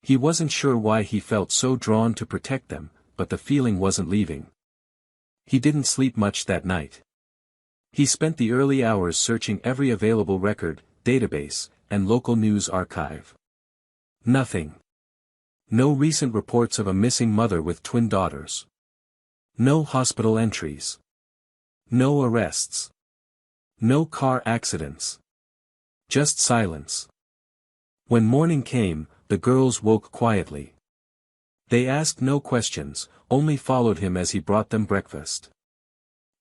He wasn't sure why he felt so drawn to protect them, but the feeling wasn't leaving. He didn't sleep much that night. He spent the early hours searching every available record, database, and local news archive. Nothing. No recent reports of a missing mother with twin daughters. No hospital entries. No arrests. No car accidents. Just silence. When morning came, the girls woke quietly. They asked no questions, only followed him as he brought them breakfast.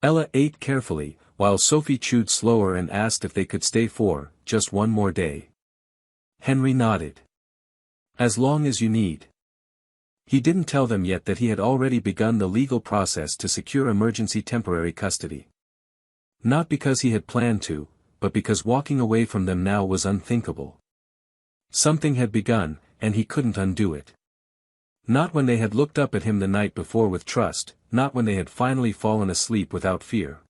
Ella ate carefully, while Sophie chewed slower and asked if they could stay for just one more day. Henry nodded. "As long as you need." He didn't tell them yet that he had already begun the legal process to secure emergency temporary custody. Not because he had planned to, but because walking away from them now was unthinkable. Something had begun, and he couldn't undo it. Not when they had looked up at him the night before with trust, not when they had finally fallen asleep without fear.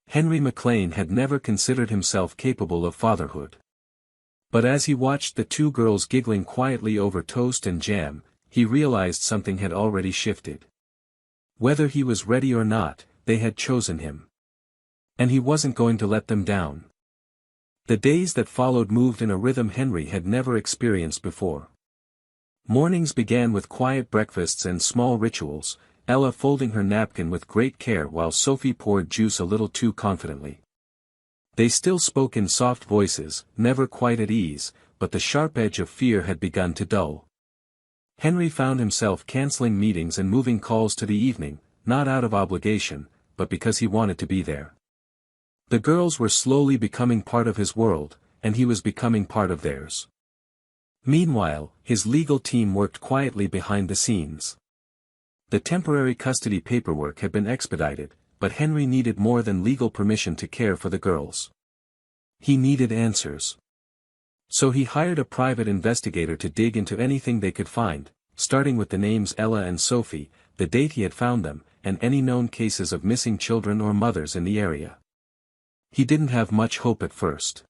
Henry McLean had never considered himself capable of fatherhood. But as he watched the 2 girls giggling quietly over toast and jam, he realized something had already shifted. Whether he was ready or not, they had chosen him. And he wasn't going to let them down. The days that followed moved in a rhythm Henry had never experienced before. Mornings began with quiet breakfasts and small rituals, Ella folding her napkin with great care while Sophie poured juice a little too confidently. They still spoke in soft voices, never quite at ease, but the sharp edge of fear had begun to dull. Henry found himself canceling meetings and moving calls to the evening, not out of obligation, but because he wanted to be there. The girls were slowly becoming part of his world, and he was becoming part of theirs. Meanwhile, his legal team worked quietly behind the scenes. The temporary custody paperwork had been expedited, but Henry needed more than legal permission to care for the girls. He needed answers. So he hired a private investigator to dig into anything they could find, starting with the names Ella and Sophie, the date he had found them, and any known cases of missing children or mothers in the area. He didn't have much hope at first.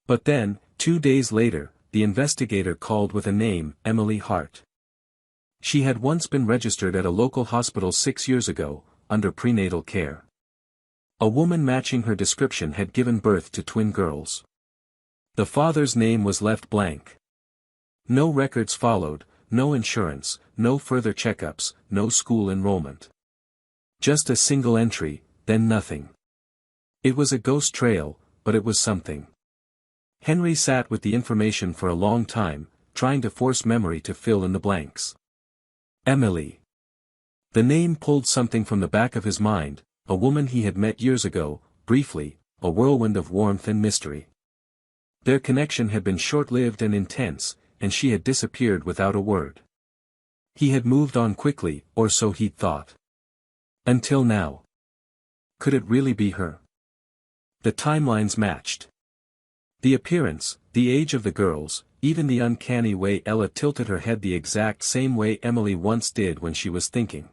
But then, 2 days later, the investigator called with a name, Emily Hart. She had once been registered at a local hospital 6 years ago, under prenatal care. A woman matching her description had given birth to twin girls. The father's name was left blank. No records followed, no insurance, no further checkups, no school enrollment. Just a single entry, then nothing. It was a ghost trail, but it was something. Henry sat with the information for a long time, trying to force memory to fill in the blanks. Emily. The name pulled something from the back of his mind, a woman he had met years ago, briefly, a whirlwind of warmth and mystery. Their connection had been short-lived and intense, and she had disappeared without a word. He had moved on quickly, or so he'd thought. Until now. Could it really be her? The timelines matched. The appearance, the age of the girls, even the uncanny way Ella tilted her head the exact same way Emily once did when she was thinking.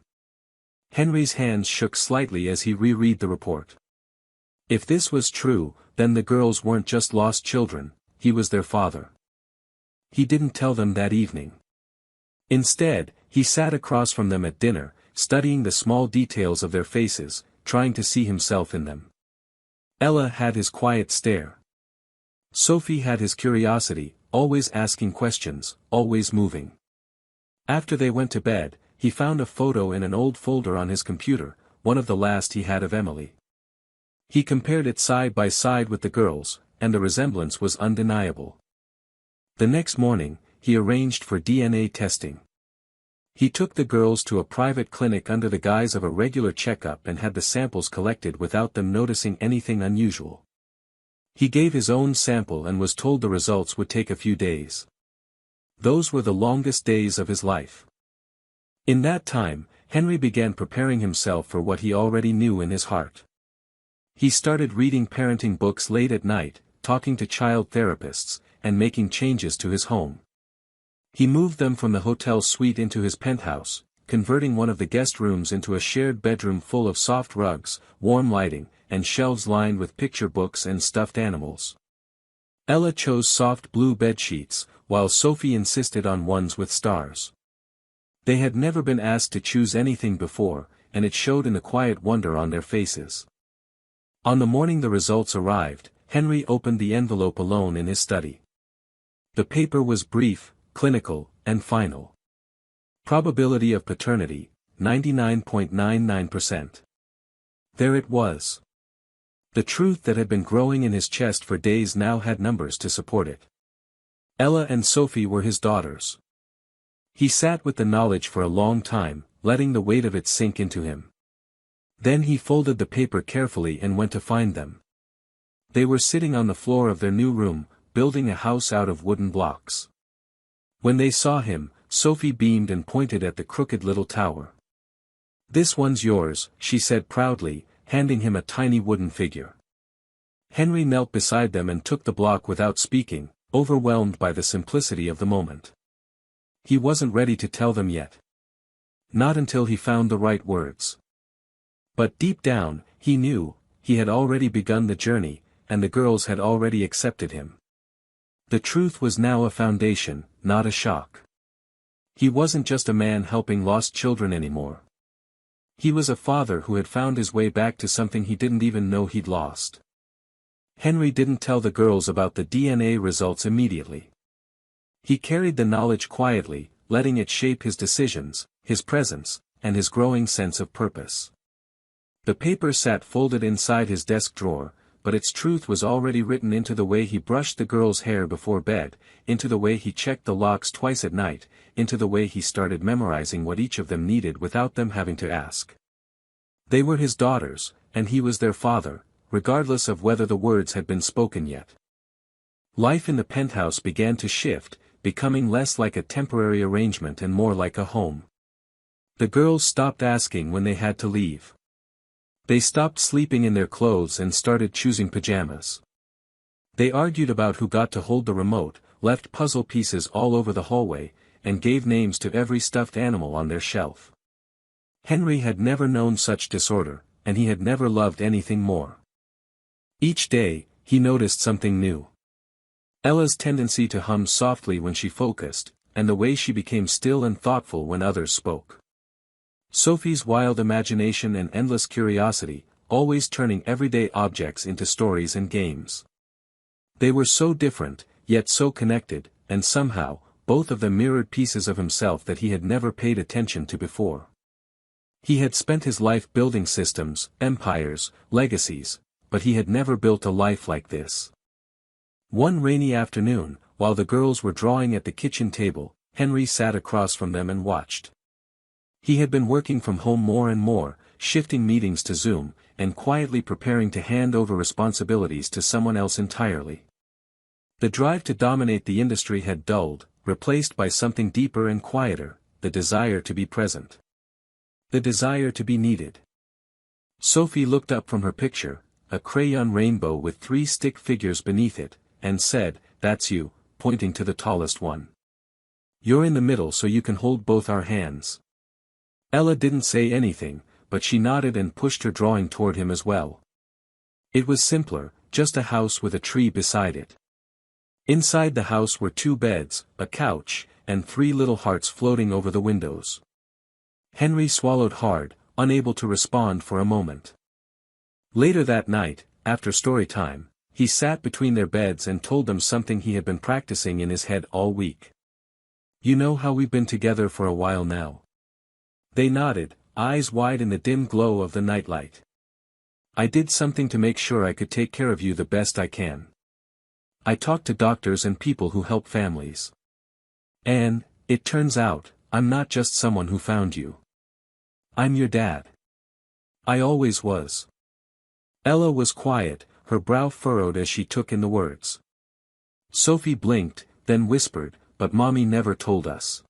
Henry's hands shook slightly as he reread the report. If this was true, then the girls weren't just lost children, he was their father. He didn't tell them that evening. Instead, he sat across from them at dinner, studying the small details of their faces, trying to see himself in them. Ella had his quiet stare. Sophie had his curiosity, always asking questions, always moving. After they went to bed, he found a photo in an old folder on his computer, one of the last he had of Emily. He compared it side by side with the girls, and the resemblance was undeniable. The next morning, he arranged for DNA testing. He took the girls to a private clinic under the guise of a regular checkup and had the samples collected without them noticing anything unusual. He gave his own sample and was told the results would take a few days. Those were the longest days of his life. In that time, Henry began preparing himself for what he already knew in his heart. He started reading parenting books late at night, talking to child therapists, and making changes to his home. He moved them from the hotel suite into his penthouse, converting one of the guest rooms into a shared bedroom full of soft rugs, warm lighting, and shelves lined with picture books and stuffed animals. Ella chose soft blue bed sheets, while Sophie insisted on ones with stars. They had never been asked to choose anything before, and it showed in the quiet wonder on their faces. On the morning the results arrived, Henry opened the envelope alone in his study. The paper was brief, clinical, and final. Probability of paternity, 99.99%. There it was. The truth that had been growing in his chest for days now had numbers to support it. Ella and Sophie were his daughters. He sat with the knowledge for a long time, letting the weight of it sink into him. Then he folded the paper carefully and went to find them. They were sitting on the floor of their new room, building a house out of wooden blocks. When they saw him, Sophie beamed and pointed at the crooked little tower. "This one's yours," she said proudly, handing him a tiny wooden figure. Henry knelt beside them and took the block without speaking, overwhelmed by the simplicity of the moment. He wasn't ready to tell them yet. Not until he found the right words. But deep down, he knew, he had already begun the journey, and the girls had already accepted him. The truth was now a foundation, not a shock. He wasn't just a man helping lost children anymore. He was a father who had found his way back to something he didn't even know he'd lost. Henry didn't tell the girls about the DNA results immediately. He carried the knowledge quietly, letting it shape his decisions, his presence, and his growing sense of purpose. The paper sat folded inside his desk drawer, but its truth was already written into the way he brushed the girls' hair before bed, into the way he checked the locks twice at night, into the way he started memorizing what each of them needed without them having to ask. They were his daughters, and he was their father, regardless of whether the words had been spoken yet. Life in the penthouse began to shift, becoming less like a temporary arrangement and more like a home. The girls stopped asking when they had to leave. They stopped sleeping in their clothes and started choosing pajamas. They argued about who got to hold the remote, left puzzle pieces all over the hallway, and gave names to every stuffed animal on their shelf. Henry had never known such disorder, and he had never loved anything more. Each day, he noticed something new. Ella's tendency to hum softly when she focused, and the way she became still and thoughtful when others spoke. Sophie's wild imagination and endless curiosity, always turning everyday objects into stories and games. They were so different, yet so connected, and somehow, both of them mirrored pieces of himself that he had never paid attention to before. He had spent his life building systems, empires, legacies, but he had never built a life like this. One rainy afternoon, while the girls were drawing at the kitchen table, Henry sat across from them and watched. He had been working from home more and more, shifting meetings to Zoom, and quietly preparing to hand over responsibilities to someone else entirely. The drive to dominate the industry had dulled, replaced by something deeper and quieter, the desire to be present. The desire to be needed. Sophie looked up from her picture, a crayon rainbow with 3 stick figures beneath it, and said, "That's you," pointing to the tallest one. "You're in the middle so you can hold both our hands." Ella didn't say anything, but she nodded and pushed her drawing toward him as well. It was simpler, just a house with a tree beside it. Inside the house were 2 beds, a couch, and 3 little hearts floating over the windows. Henry swallowed hard, unable to respond for a moment. Later that night, after story time, he sat between their beds and told them something he had been practicing in his head all week. "You know how we've been together for a while now?" They nodded, eyes wide in the dim glow of the nightlight. "I did something to make sure I could take care of you the best I can. I talked to doctors and people who help families. And, it turns out, I'm not just someone who found you. I'm your dad. I always was." Ella was quiet, her brow furrowed as she took in the words. Sophie blinked, then whispered, "But Mommy never told us."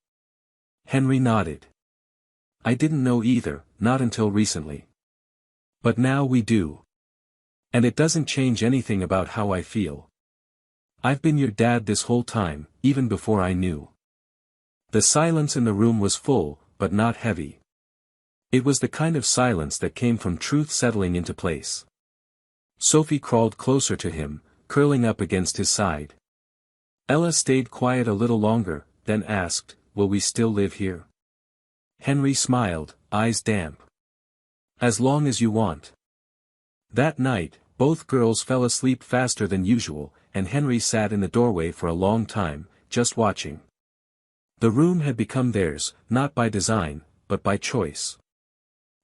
Henry nodded. "I didn't know either, not until recently. But now we do. And it doesn't change anything about how I feel. I've been your dad this whole time, even before I knew." The silence in the room was full, but not heavy. It was the kind of silence that came from truth settling into place. Sophie crawled closer to him, curling up against his side. Ella stayed quiet a little longer, then asked, "Will we still live here?" Henry smiled, eyes damp. "As long as you want." That night, both girls fell asleep faster than usual, and Henry sat in the doorway for a long time, just watching. The room had become theirs, not by design, but by choice.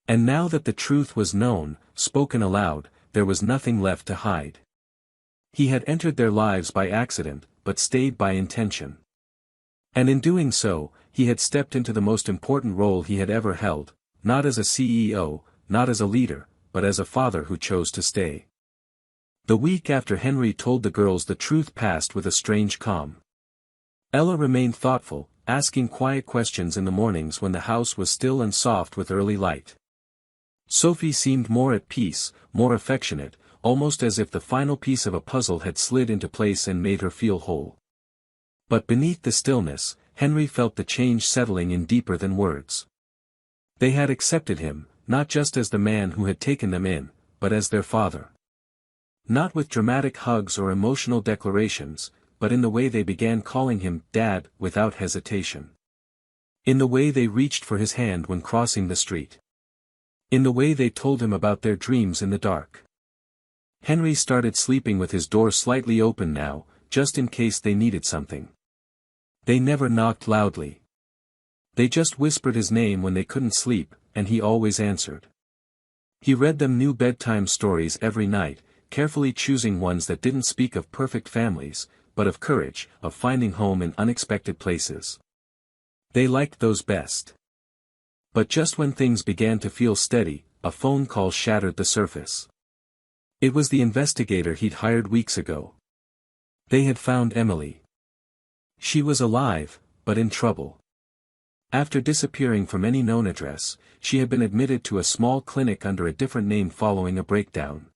And now that the truth was known, spoken aloud, there was nothing left to hide. He had entered their lives by accident, but stayed by intention. And in doing so, he had stepped into the most important role he had ever held, not as a CEO, not as a leader, but as a father who chose to stay. The week after Henry told the girls the truth passed with a strange calm. Ella remained thoughtful, asking quiet questions in the mornings when the house was still and soft with early light. Sophie seemed more at peace, more affectionate, almost as if the final piece of a puzzle had slid into place and made her feel whole. But beneath the stillness, Henry felt the change settling in deeper than words. They had accepted him, not just as the man who had taken them in, but as their father. Not with dramatic hugs or emotional declarations, but in the way they began calling him Dad without hesitation. In the way they reached for his hand when crossing the street. In the way they told him about their dreams in the dark. Henry started sleeping with his door slightly open now, just in case they needed something. They never knocked loudly. They just whispered his name when they couldn't sleep, and he always answered. He read them new bedtime stories every night, carefully choosing ones that didn't speak of perfect families, but of courage, of finding home in unexpected places. They liked those best. But just when things began to feel steady, a phone call shattered the surface. It was the investigator he'd hired weeks ago. They had found Emily. She was alive, but in trouble. After disappearing from any known address, she had been admitted to a small clinic under a different name following a breakdown.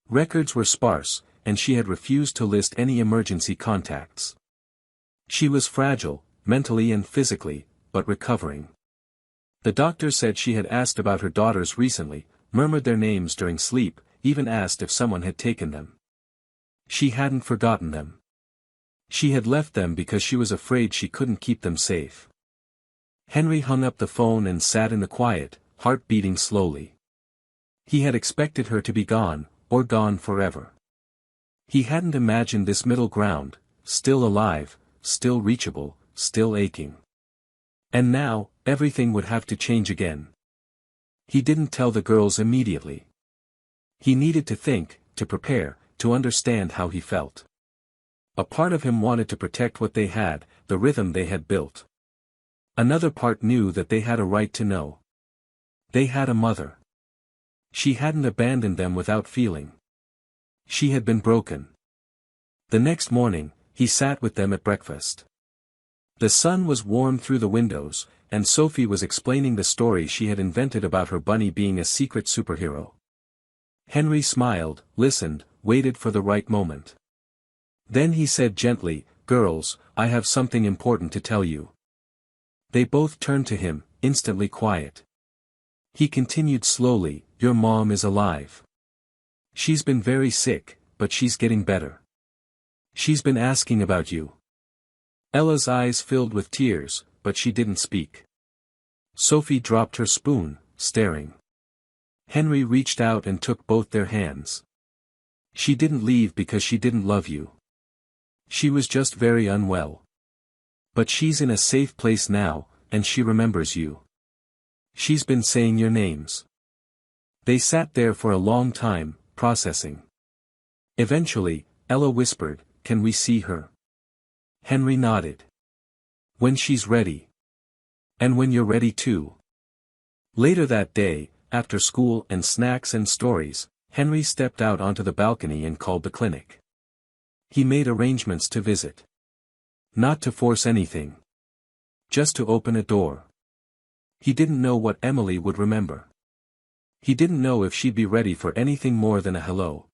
Records were sparse, and she had refused to list any emergency contacts. She was fragile, mentally and physically, but recovering. The doctor said she had asked about her daughters recently, murmured their names during sleep, even asked if someone had taken them. She hadn't forgotten them. She had left them because she was afraid she couldn't keep them safe. Henry hung up the phone and sat in the quiet, heart beating slowly. He had expected her to be gone, or gone forever. He hadn't imagined this middle ground, still alive, still reachable, still aching. And now, everything would have to change again. He didn't tell the girls immediately. He needed to think, to prepare, to understand how he felt. A part of him wanted to protect what they had, the rhythm they had built. Another part knew that they had a right to know. They had a mother. She hadn't abandoned them without feeling. She had been broken. The next morning, he sat with them at breakfast. The sun was warm through the windows, and Sophie was explaining the story she had invented about her bunny being a secret superhero. Henry smiled, listened, waited for the right moment. Then he said gently, "Girls, I have something important to tell you." They both turned to him, instantly quiet. He continued slowly, "Your mom is alive. She's been very sick, but she's getting better. She's been asking about you." Ella's eyes filled with tears, but she didn't speak. Sophie dropped her spoon, staring. Henry reached out and took both their hands. "She didn't leave because she didn't love you. She was just very unwell. But she's in a safe place now, and she remembers you. She's been saying your names." They sat there for a long time, processing. Eventually, Ella whispered, "Can we see her?" Henry nodded. "When she's ready. And when you're ready too." Later that day, after school and snacks and stories, Henry stepped out onto the balcony and called the clinic. He made arrangements to visit. Not to force anything. Just to open a door. He didn't know what Emily would remember. He didn't know if she'd be ready for anything more than a hello.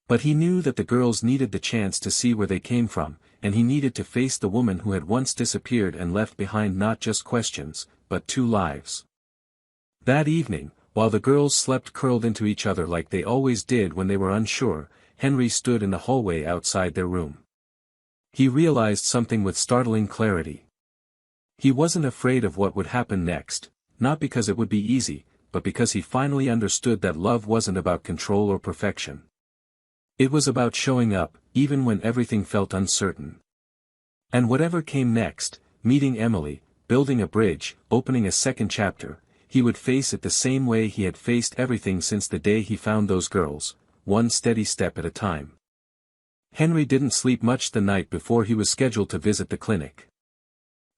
But he knew that the girls needed the chance to see where they came from, and he needed to face the woman who had once disappeared and left behind not just questions, but 2 lives. That evening, while the girls slept curled into each other like they always did when they were unsure, Henry stood in the hallway outside their room. He realized something with startling clarity. He wasn't afraid of what would happen next, not because it would be easy, but because he finally understood that love wasn't about control or perfection. It was about showing up, even when everything felt uncertain. And whatever came next, meeting Emily, building a bridge, opening a second chapter, he would face it the same way he had faced everything since the day he found those girls, one steady step at a time. Henry didn't sleep much the night before he was scheduled to visit the clinic.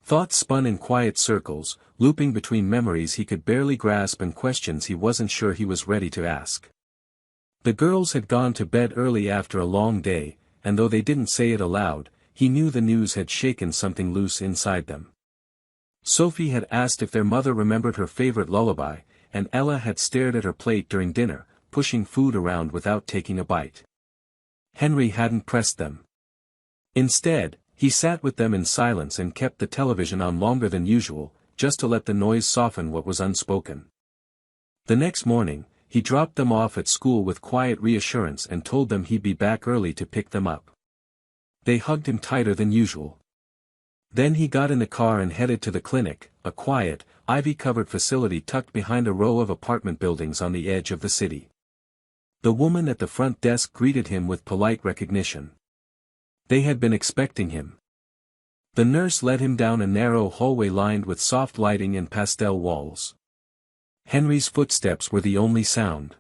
Thoughts spun in quiet circles, looping between memories he could barely grasp and questions he wasn't sure he was ready to ask. The girls had gone to bed early after a long day, and though they didn't say it aloud, he knew the news had shaken something loose inside them. Sophie had asked if their mother remembered her favorite lullaby, and Ella had stared at her plate during dinner, pushing food around without taking a bite. Henry hadn't pressed them. Instead, he sat with them in silence and kept the television on longer than usual, just to let the noise soften what was unspoken. The next morning, he dropped them off at school with quiet reassurance and told them he'd be back early to pick them up. They hugged him tighter than usual. Then he got in the car and headed to the clinic, a quiet, ivy-covered facility tucked behind a row of apartment buildings on the edge of the city. The woman at the front desk greeted him with polite recognition. They had been expecting him. The nurse led him down a narrow hallway lined with soft lighting and pastel walls. Henry's footsteps were the only sound.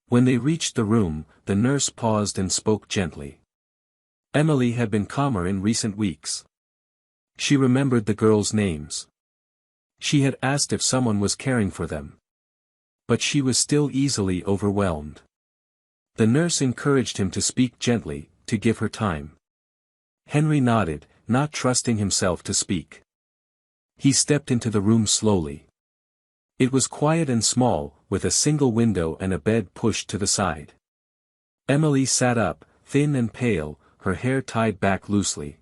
When they reached the room, the nurse paused and spoke gently. Emily had been calmer in recent weeks. She remembered the girls' names. She had asked if someone was caring for them. But she was still easily overwhelmed. The nurse encouraged him to speak gently, to give her time. Henry nodded, not trusting himself to speak. He stepped into the room slowly. It was quiet and small, with a single window and a bed pushed to the side. Emily sat up, thin and pale, her hair tied back loosely.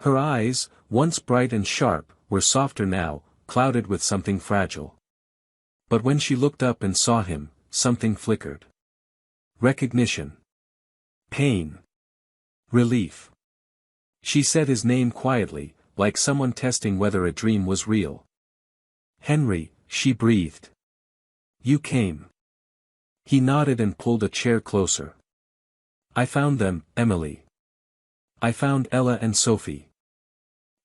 Her eyes, once bright and sharp, were softer now, clouded with something fragile. But when she looked up and saw him, something flickered. Recognition. Pain. Relief. She said his name quietly, like someone testing whether a dream was real. "Henry," she breathed. "You came." He nodded and pulled a chair closer. "I found them, Emily. I found Ella and Sophie."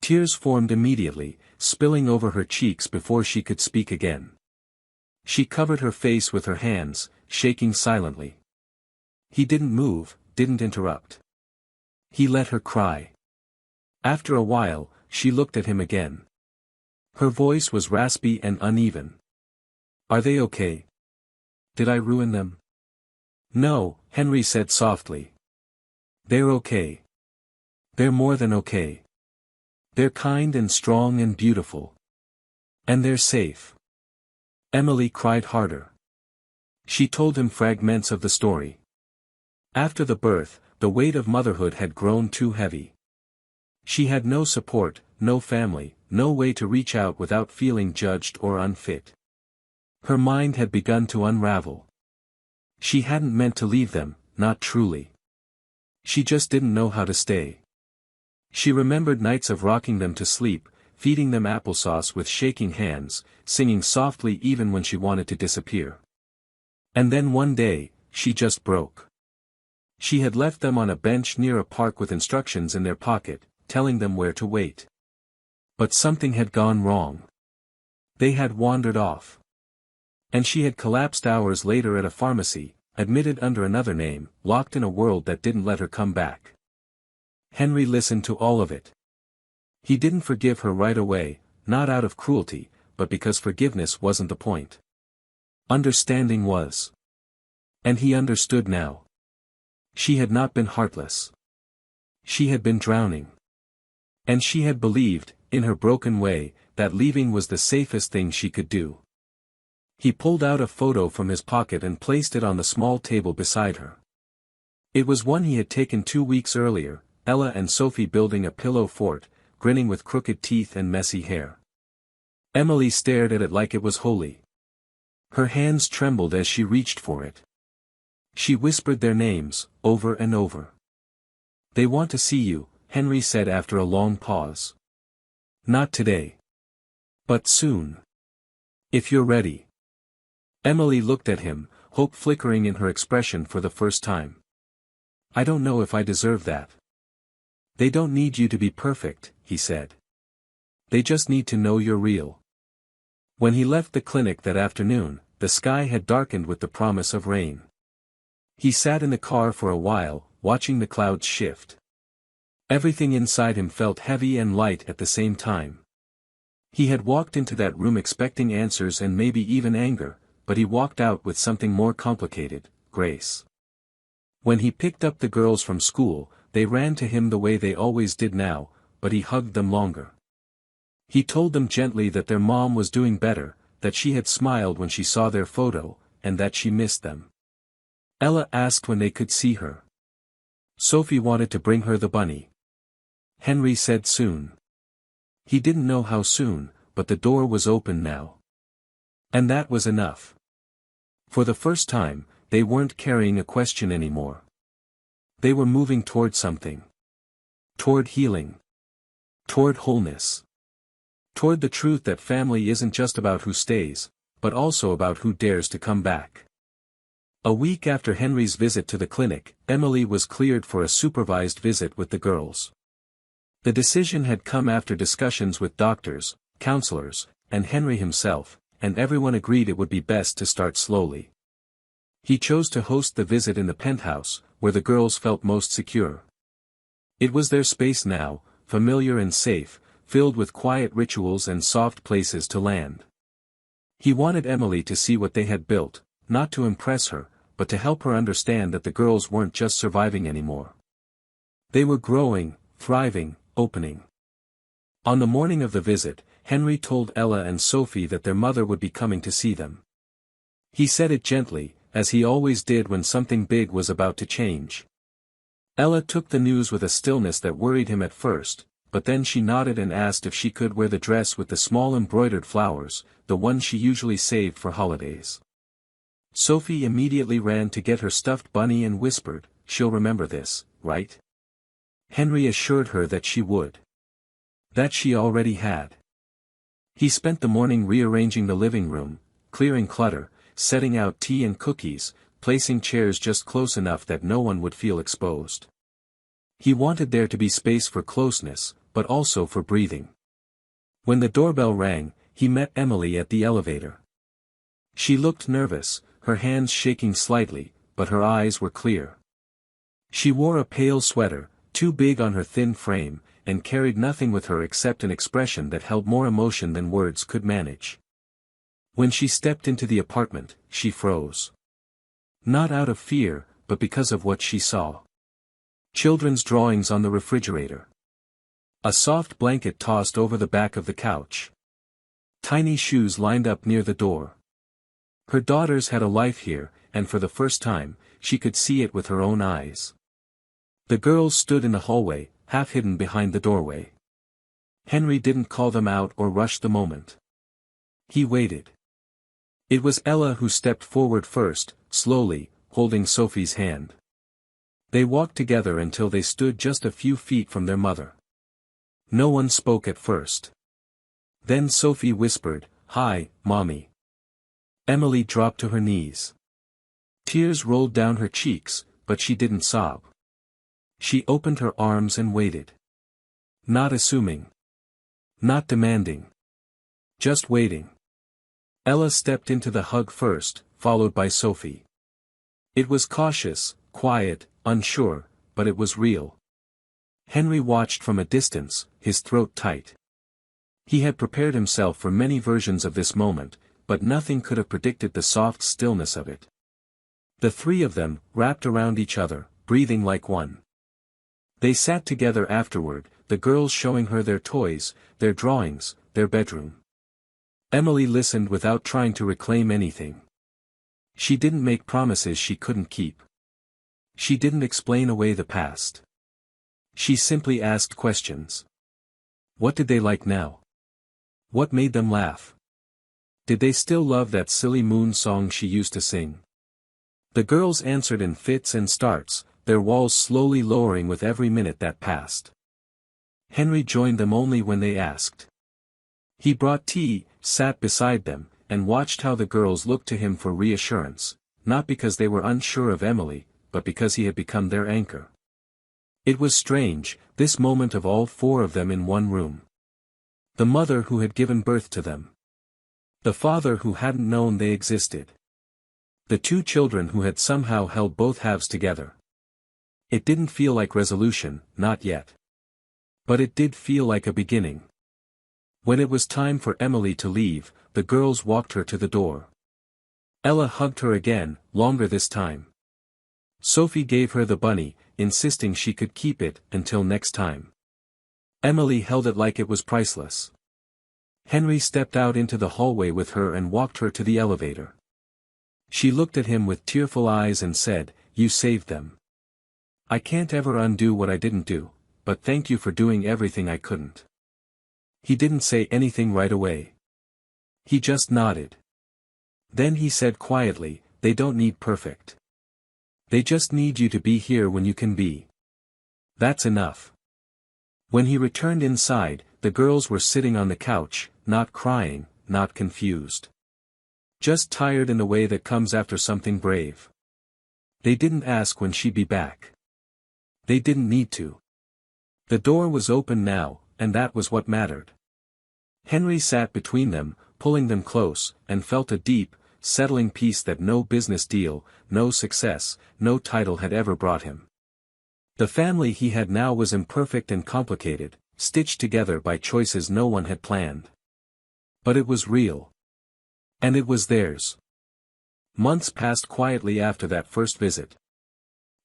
Tears formed immediately, spilling over her cheeks before she could speak again. She covered her face with her hands, shaking silently. He didn't move, didn't interrupt. He let her cry. After a while, she looked at him again. Her voice was raspy and uneven. "Are they okay? Did I ruin them?" "No," Henry said softly. "They're okay. They're more than okay. They're kind and strong and beautiful. And they're safe." Emily cried harder. She told him fragments of the story. After the birth, the weight of motherhood had grown too heavy. She had no support, no family, no way to reach out without feeling judged or unfit. Her mind had begun to unravel. She hadn't meant to leave them, not truly. She just didn't know how to stay. She remembered nights of rocking them to sleep, feeding them applesauce with shaking hands, singing softly even when she wanted to disappear. And then one day, she just broke. She had left them on a bench near a park with instructions in their pocket, telling them where to wait. But something had gone wrong. They had wandered off. And she had collapsed hours later at a pharmacy, admitted under another name, locked in a world that didn't let her come back. Henry listened to all of it. He didn't forgive her right away, not out of cruelty, but because forgiveness wasn't the point. Understanding was. And he understood now. She had not been heartless. She had been drowning. And she had believed, in her broken way, that leaving was the safest thing she could do. He pulled out a photo from his pocket and placed it on the small table beside her. It was one he had taken 2 weeks earlier, Ella and Sophie building a pillow fort, grinning with crooked teeth and messy hair. Emily stared at it like it was holy. Her hands trembled as she reached for it. She whispered their names, over and over. "They want to see you," Henry said after a long pause. "Not today. But soon. If you're ready." Emily looked at him, hope flickering in her expression for the first time. "I don't know if I deserve that." "They don't need you to be perfect," he said. "They just need to know you're real." When he left the clinic that afternoon, the sky had darkened with the promise of rain. He sat in the car for a while, watching the clouds shift. Everything inside him felt heavy and light at the same time. He had walked into that room expecting answers and maybe even anger, but he walked out with something more complicated, grace. When he picked up the girls from school, they ran to him the way they always did now, but he hugged them longer. He told them gently that their mom was doing better, that she had smiled when she saw their photo, and that she missed them. Ella asked when they could see her. Sophie wanted to bring her the bunny. Henry said soon. He didn't know how soon, but the door was open now. And that was enough. For the first time, they weren't carrying a question anymore. They were moving toward something. Toward healing. Toward wholeness. Toward the truth that family isn't just about who stays, but also about who dares to come back. A week after Henry's visit to the clinic, Emily was cleared for a supervised visit with the girls. The decision had come after discussions with doctors, counselors, and Henry himself, and everyone agreed it would be best to start slowly. He chose to host the visit in the penthouse, where the girls felt most secure. It was their space now, familiar and safe, filled with quiet rituals and soft places to land. He wanted Emily to see what they had built, not to impress her, but to help her understand that the girls weren't just surviving anymore. They were growing, thriving, opening. On the morning of the visit, Henry told Ella and Sophie that their mother would be coming to see them. He said it gently, as he always did when something big was about to change. Ella took the news with a stillness that worried him at first, but then she nodded and asked if she could wear the dress with the small embroidered flowers, the one she usually saved for holidays. Sophie immediately ran to get her stuffed bunny and whispered, "She'll remember this, right?" Henry assured her that she would. That she already had. He spent the morning rearranging the living room, clearing clutter, setting out tea and cookies, placing chairs just close enough that no one would feel exposed. He wanted there to be space for closeness, but also for breathing. When the doorbell rang, he met Emily at the elevator. She looked nervous, her hands shaking slightly, but her eyes were clear. She wore a pale sweater, too big on her thin frame, and carried nothing with her except an expression that held more emotion than words could manage. When she stepped into the apartment, she froze. Not out of fear, but because of what she saw. Children's drawings on the refrigerator. A soft blanket tossed over the back of the couch. Tiny shoes lined up near the door. Her daughters had a life here, and for the first time, she could see it with her own eyes. The girls stood in the hallway, half hidden behind the doorway. Henry didn't call them out or rush the moment. He waited. It was Ella who stepped forward first, slowly, holding Sophie's hand. They walked together until they stood just a few feet from their mother. No one spoke at first. Then Sophie whispered, "Hi, Mommy." Emily dropped to her knees. Tears rolled down her cheeks, but she didn't sob. She opened her arms and waited. Not assuming. Not demanding. Just waiting. Ella stepped into the hug first, followed by Sophie. It was cautious, quiet, unsure, but it was real. Henry watched from a distance, his throat tight. He had prepared himself for many versions of this moment, but nothing could have predicted the soft stillness of it. The three of them, wrapped around each other, breathing like one. They sat together afterward, the girls showing her their toys, their drawings, their bedroom. Emily listened without trying to reclaim anything. She didn't make promises she couldn't keep. She didn't explain away the past. She simply asked questions. What did they like now? What made them laugh? Did they still love that silly moon song she used to sing? The girls answered in fits and starts, their walls slowly lowering with every minute that passed. Henry joined them only when they asked. He brought tea, sat beside them, and watched how the girls looked to him for reassurance, not because they were unsure of Emily, but because he had become their anchor. It was strange, this moment of all four of them in one room. The mother who had given birth to them. The father who hadn't known they existed. The two children who had somehow held both halves together. It didn't feel like resolution, not yet. But it did feel like a beginning. When it was time for Emily to leave, the girls walked her to the door. Ella hugged her again, longer this time. Sophie gave her the bunny, insisting she could keep it until next time. Emily held it like it was priceless. Henry stepped out into the hallway with her and walked her to the elevator. She looked at him with tearful eyes and said, "You saved them. I can't ever undo what I didn't do, but thank you for doing everything I couldn't." He didn't say anything right away. He just nodded. Then he said quietly, "They don't need perfect. They just need you to be here when you can be. That's enough." When he returned inside, the girls were sitting on the couch, not crying, not confused. Just tired in the way that comes after something brave. They didn't ask when she'd be back. They didn't need to. The door was open now, and that was what mattered. Henry sat between them, pulling them close, and felt a deep, settling peace that no business deal, no success, no title had ever brought him. The family he had now was imperfect and complicated, stitched together by choices no one had planned. But it was real. And it was theirs. Months passed quietly after that first visit.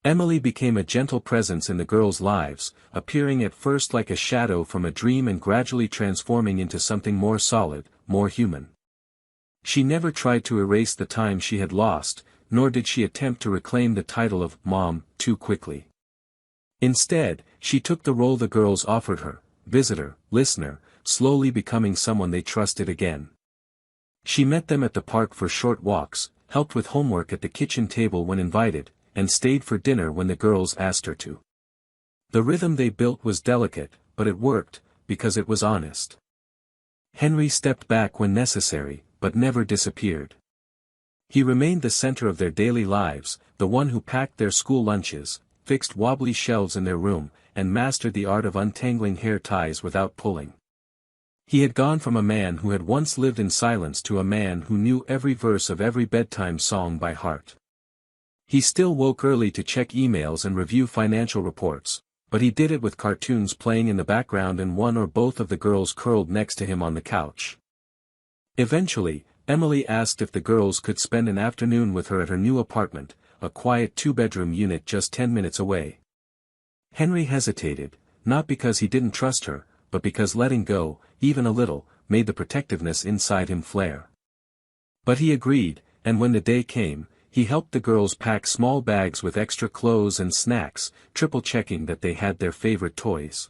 Emily became a gentle presence in the girls' lives, appearing at first like a shadow from a dream and gradually transforming into something more solid, more human. She never tried to erase the time she had lost, nor did she attempt to reclaim the title of "Mom" too quickly. Instead, she took the role the girls offered her, visitor, listener, slowly becoming someone they trusted again. She met them at the park for short walks, helped with homework at the kitchen table when invited, and stayed for dinner when the girls asked her to. The rhythm they built was delicate, but it worked, because it was honest. Henry stepped back when necessary, but never disappeared. He remained the center of their daily lives, the one who packed their school lunches, fixed wobbly shelves in their room, and mastered the art of untangling hair ties without pulling. He had gone from a man who had once lived in silence to a man who knew every verse of every bedtime song by heart. He still woke early to check emails and review financial reports, but he did it with cartoons playing in the background and one or both of the girls curled next to him on the couch. Eventually, Emily asked if the girls could spend an afternoon with her at her new apartment, a quiet two-bedroom unit just 10 minutes away. Henry hesitated, not because he didn't trust her, but because letting go, even a little, made the protectiveness inside him flare. But he agreed, and when the day came, he helped the girls pack small bags with extra clothes and snacks, triple-checking that they had their favorite toys.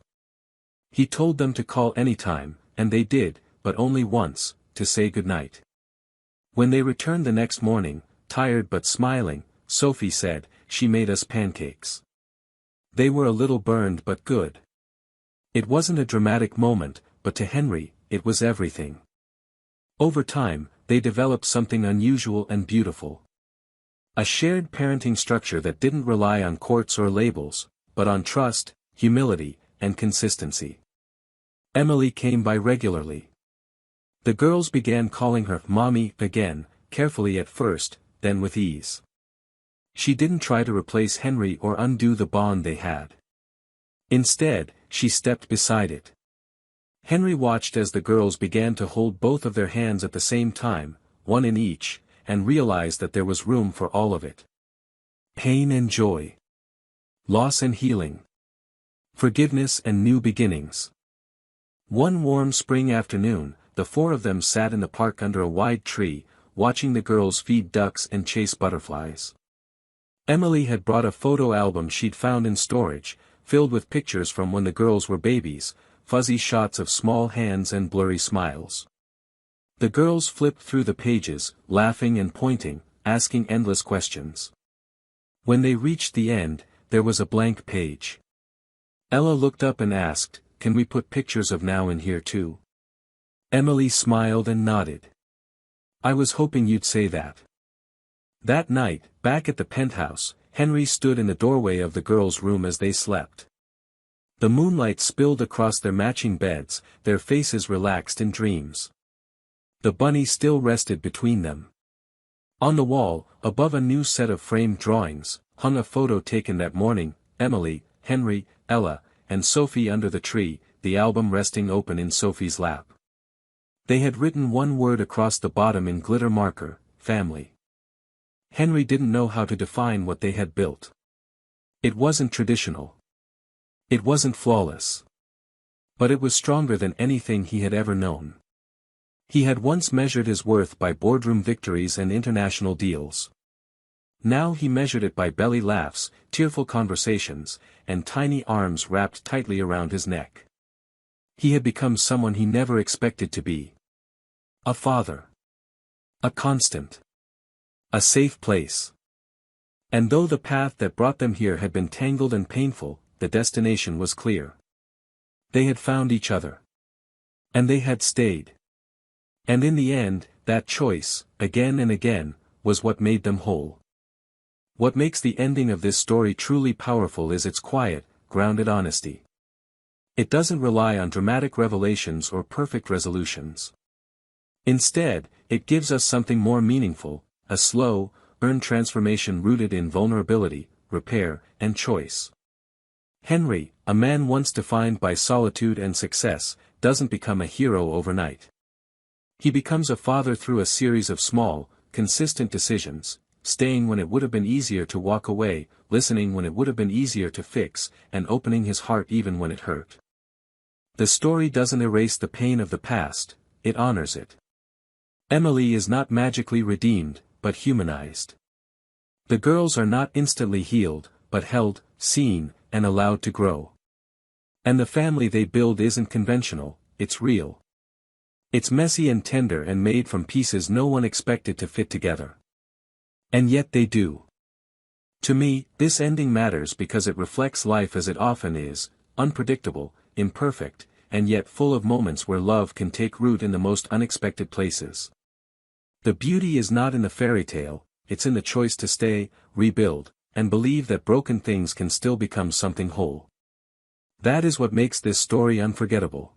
He told them to call anytime, and they did, but only once, to say goodnight. When they returned the next morning, tired but smiling, Sophie said, "She made us pancakes. They were a little burned but good." It wasn't a dramatic moment, but to Henry, it was everything. Over time, they developed something unusual and beautiful. A shared parenting structure that didn't rely on courts or labels, but on trust, humility, and consistency. Emily came by regularly. The girls began calling her "Mommy" again, carefully at first, then with ease. She didn't try to replace Henry or undo the bond they had. Instead, she stepped beside it. Henry watched as the girls began to hold both of their hands at the same time, one in each, and realized that there was room for all of it. Pain and joy. Loss and healing. Forgiveness and new beginnings. One warm spring afternoon, the four of them sat in the park under a wide tree, watching the girls feed ducks and chase butterflies. Emily had brought a photo album she'd found in storage, filled with pictures from when the girls were babies, fuzzy shots of small hands and blurry smiles. The girls flipped through the pages, laughing and pointing, asking endless questions. When they reached the end, there was a blank page. Ella looked up and asked, "Can we put pictures of now in here too?" Emily smiled and nodded. "I was hoping you'd say that." That night, back at the penthouse, Henry stood in the doorway of the girls' room as they slept. The moonlight spilled across their matching beds, their faces relaxed in dreams. The bunny still rested between them. On the wall, above a new set of framed drawings, hung a photo taken that morning, Emily, Henry, Ella, and Sophie under the tree, the album resting open in Sophie's lap. They had written one word across the bottom in glitter marker, "Family." Henry didn't know how to define what they had built. It wasn't traditional. It wasn't flawless. But it was stronger than anything he had ever known. He had once measured his worth by boardroom victories and international deals. Now he measured it by belly laughs, tearful conversations, and tiny arms wrapped tightly around his neck. He had become someone he never expected to be. A father. A constant. A safe place. And though the path that brought them here had been tangled and painful, the destination was clear. They had found each other. And they had stayed. And in the end, that choice, again and again, was what made them whole. What makes the ending of this story truly powerful is its quiet, grounded honesty. It doesn't rely on dramatic revelations or perfect resolutions. Instead, it gives us something more meaningful, a slow, earned transformation rooted in vulnerability, repair, and choice. Henry, a man once defined by solitude and success, doesn't become a hero overnight. He becomes a father through a series of small, consistent decisions, staying when it would have been easier to walk away, listening when it would have been easier to fix, and opening his heart even when it hurt. The story doesn't erase the pain of the past, it honors it. Emily is not magically redeemed, but humanized. The girls are not instantly healed, but held, seen, and allowed to grow. And the family they build isn't conventional, it's real. It's messy and tender and made from pieces no one expected to fit together. And yet they do. To me, this ending matters because it reflects life as it often is, unpredictable, imperfect, and yet full of moments where love can take root in the most unexpected places. The beauty is not in the fairy tale, it's in the choice to stay, rebuild, and believe that broken things can still become something whole. That is what makes this story unforgettable.